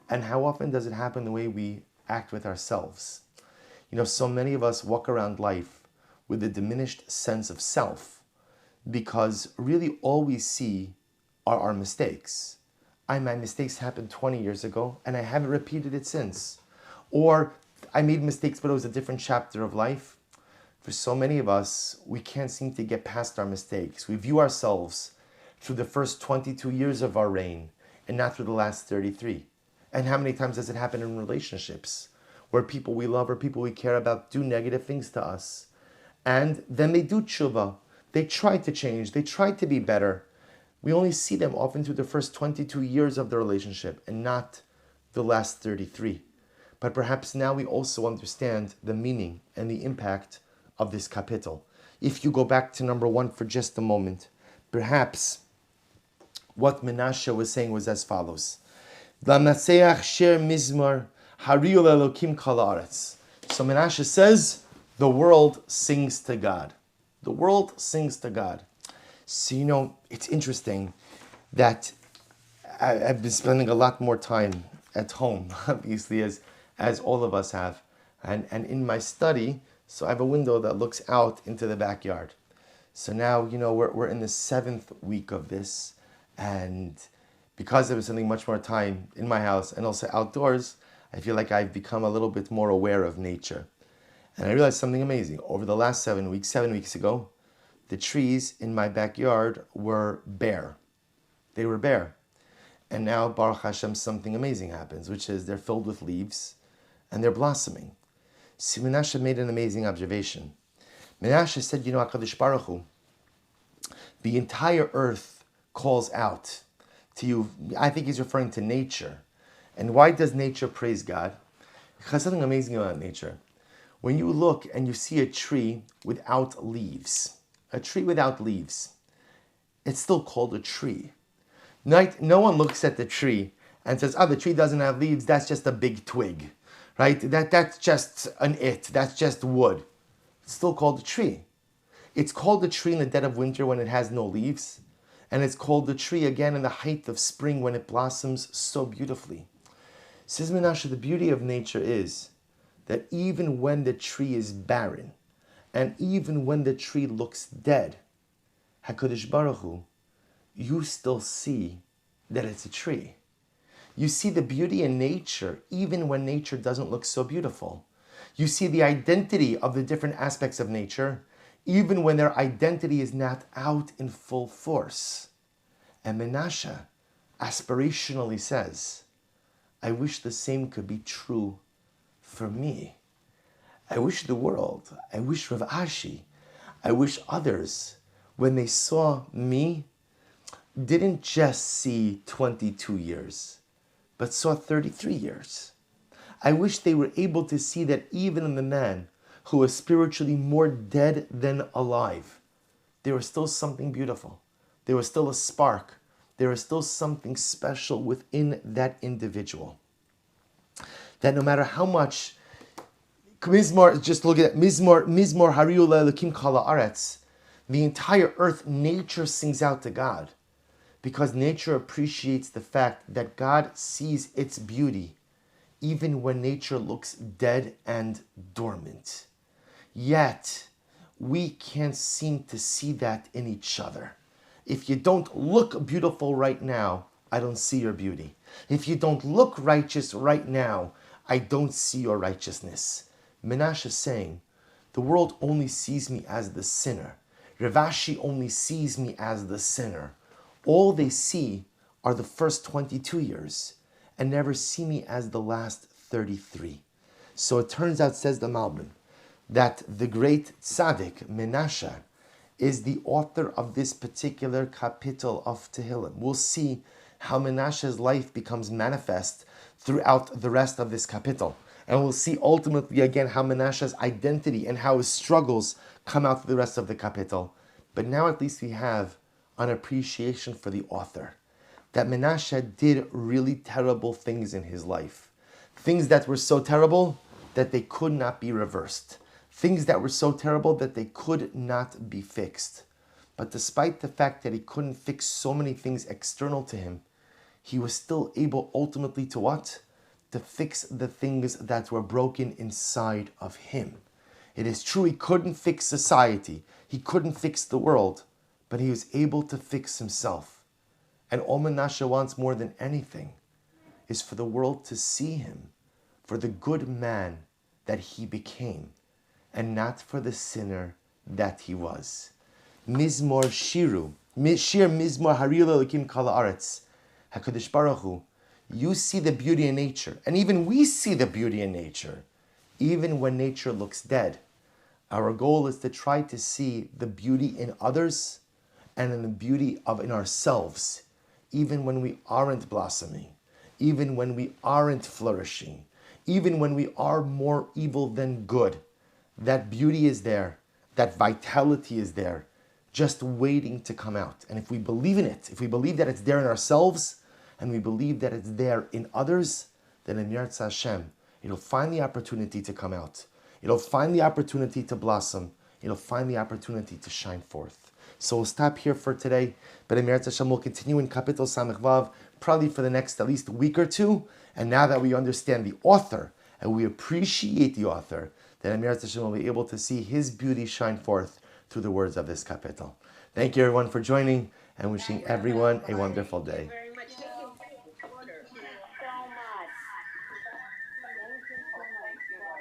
And how often does it happen in the way we act with ourselves? So many of us walk around life with a diminished sense of self because really all we see are our mistakes. My mistakes happened 20 years ago and I haven't repeated it since. Or I made mistakes, but it was a different chapter of life. For so many of us, we can't seem to get past our mistakes. We view ourselves through the first 22 years of our reign and not through the last 33. And how many times does it happen in relationships where people we love or people we care about do negative things to us? And then they do tshuva. They try to change. They try to be better. We only see them often through the first 22 years of the relationship and not the last 33. But perhaps now we also understand the meaning and the impact of this kapitel. If you go back to number 1 for just a moment, perhaps what Menashe was saying was as follows. L'naseach sher mizmor hariul elokim kol haaretz. So Menashe says, the world sings to God. The world sings to God. So, it's interesting that I've been spending a lot more time at home, obviously, as all of us have. And in my study, so I have a window that looks out into the backyard. So now, we're in the 7th week of this. And because I was spending much more time in my house and also outdoors, I feel like I've become a little bit more aware of nature. And I realized something amazing. Over the last 7 weeks ago, the trees in my backyard were bare. They were bare. And now, Baruch Hashem, something amazing happens, which is they're filled with leaves and they're blossoming. See, Menashe made an amazing observation. Menashe said, HaKadosh Baruch Hu, the entire earth calls out to you. I think he's referring to nature. And why does nature praise God? Because something amazing about nature. When you look and you see a tree without leaves, it's still called a tree. No one looks at the tree and says, the tree doesn't have leaves, that's just a big twig, right? That's just that's just wood. It's still called a tree. It's called a tree in the dead of winter when it has no leaves. And it's called the tree again in the height of spring when it blossoms so beautifully. Says Menashe, the beauty of nature is that even when the tree is barren, and even when the tree looks dead, HaKadosh Baruch Hu, you still see that it's a tree. You see the beauty in nature, even when nature doesn't look so beautiful. You see the identity of the different aspects of nature, even when their identity is not out in full force. And Menashe aspirationally says, I wish the same could be true for me. I wish the world, I wish Rav Ashi, I wish others, when they saw me, didn't just see 22 years, but saw 33 years. I wish they were able to see that even in the man who was spiritually more dead than alive, there was still something beautiful. There was still a spark. There was still something special within that individual. That no matter how much Mizmor, just look at Mizmor Hariu Le'Elokim Kala Aretz, the entire earth, nature sings out to God, because nature appreciates the fact that God sees its beauty even when nature looks dead and dormant. Yet, we can't seem to see that in each other. If you don't look beautiful right now, I don't see your beauty. If you don't look righteous right now, I don't see your righteousness. Menashe is saying, the world only sees me as the sinner. Rav Ashi only sees me as the sinner. All they see are the first 22 years and never see me as the last 33. So it turns out, says the Malbim, that the great tzaddik, Menashe, is the author of this particular kapitel of Tehillim. We'll see how Menashe's life becomes manifest throughout the rest of this kapitel. And we'll see ultimately again how Menashe's identity and how his struggles come out through the rest of the kapitel. But now at least we have an appreciation for the author. That Menashe did really terrible things in his life. Things that were so terrible that they could not be reversed. Things that were so terrible that they could not be fixed. But despite the fact that he couldn't fix so many things external to him, he was still able ultimately to what? To fix the things that were broken inside of him. It is true he couldn't fix society, he couldn't fix the world, but he was able to fix himself. And all Menashe wants more than anything is for the world to see him for the good man that he became, and not for the sinner that he was. Mizmor Shiru, Shir Mizmor Hariu Le'Elokim Kala Aretz. HaKadosh Baruch Hu, you see the beauty in nature, and even we see the beauty in nature, even when nature looks dead. Our goal is to try to see the beauty in others and in the beauty in ourselves, even when we aren't blossoming, even when we aren't flourishing, even when we are more evil than good. That beauty is there, that vitality is there, just waiting to come out. And if we believe in it, if we believe that it's there in ourselves, and we believe that it's there in others, then in Yirtzeh Hashem, it'll find the opportunity to come out. It'll find the opportunity to blossom. It'll find the opportunity to shine forth. So we'll stop here for today, but in Yirtzeh Hashem, we'll continue in Kapitel Samech Vav, probably for the next at least week or two. And now that we understand the author, and we appreciate the author, then in Yirtzeh Hashem, we'll be able to see his beauty shine forth through the words of this kapitel. Thank you everyone for joining, and wishing everyone a wonderful day.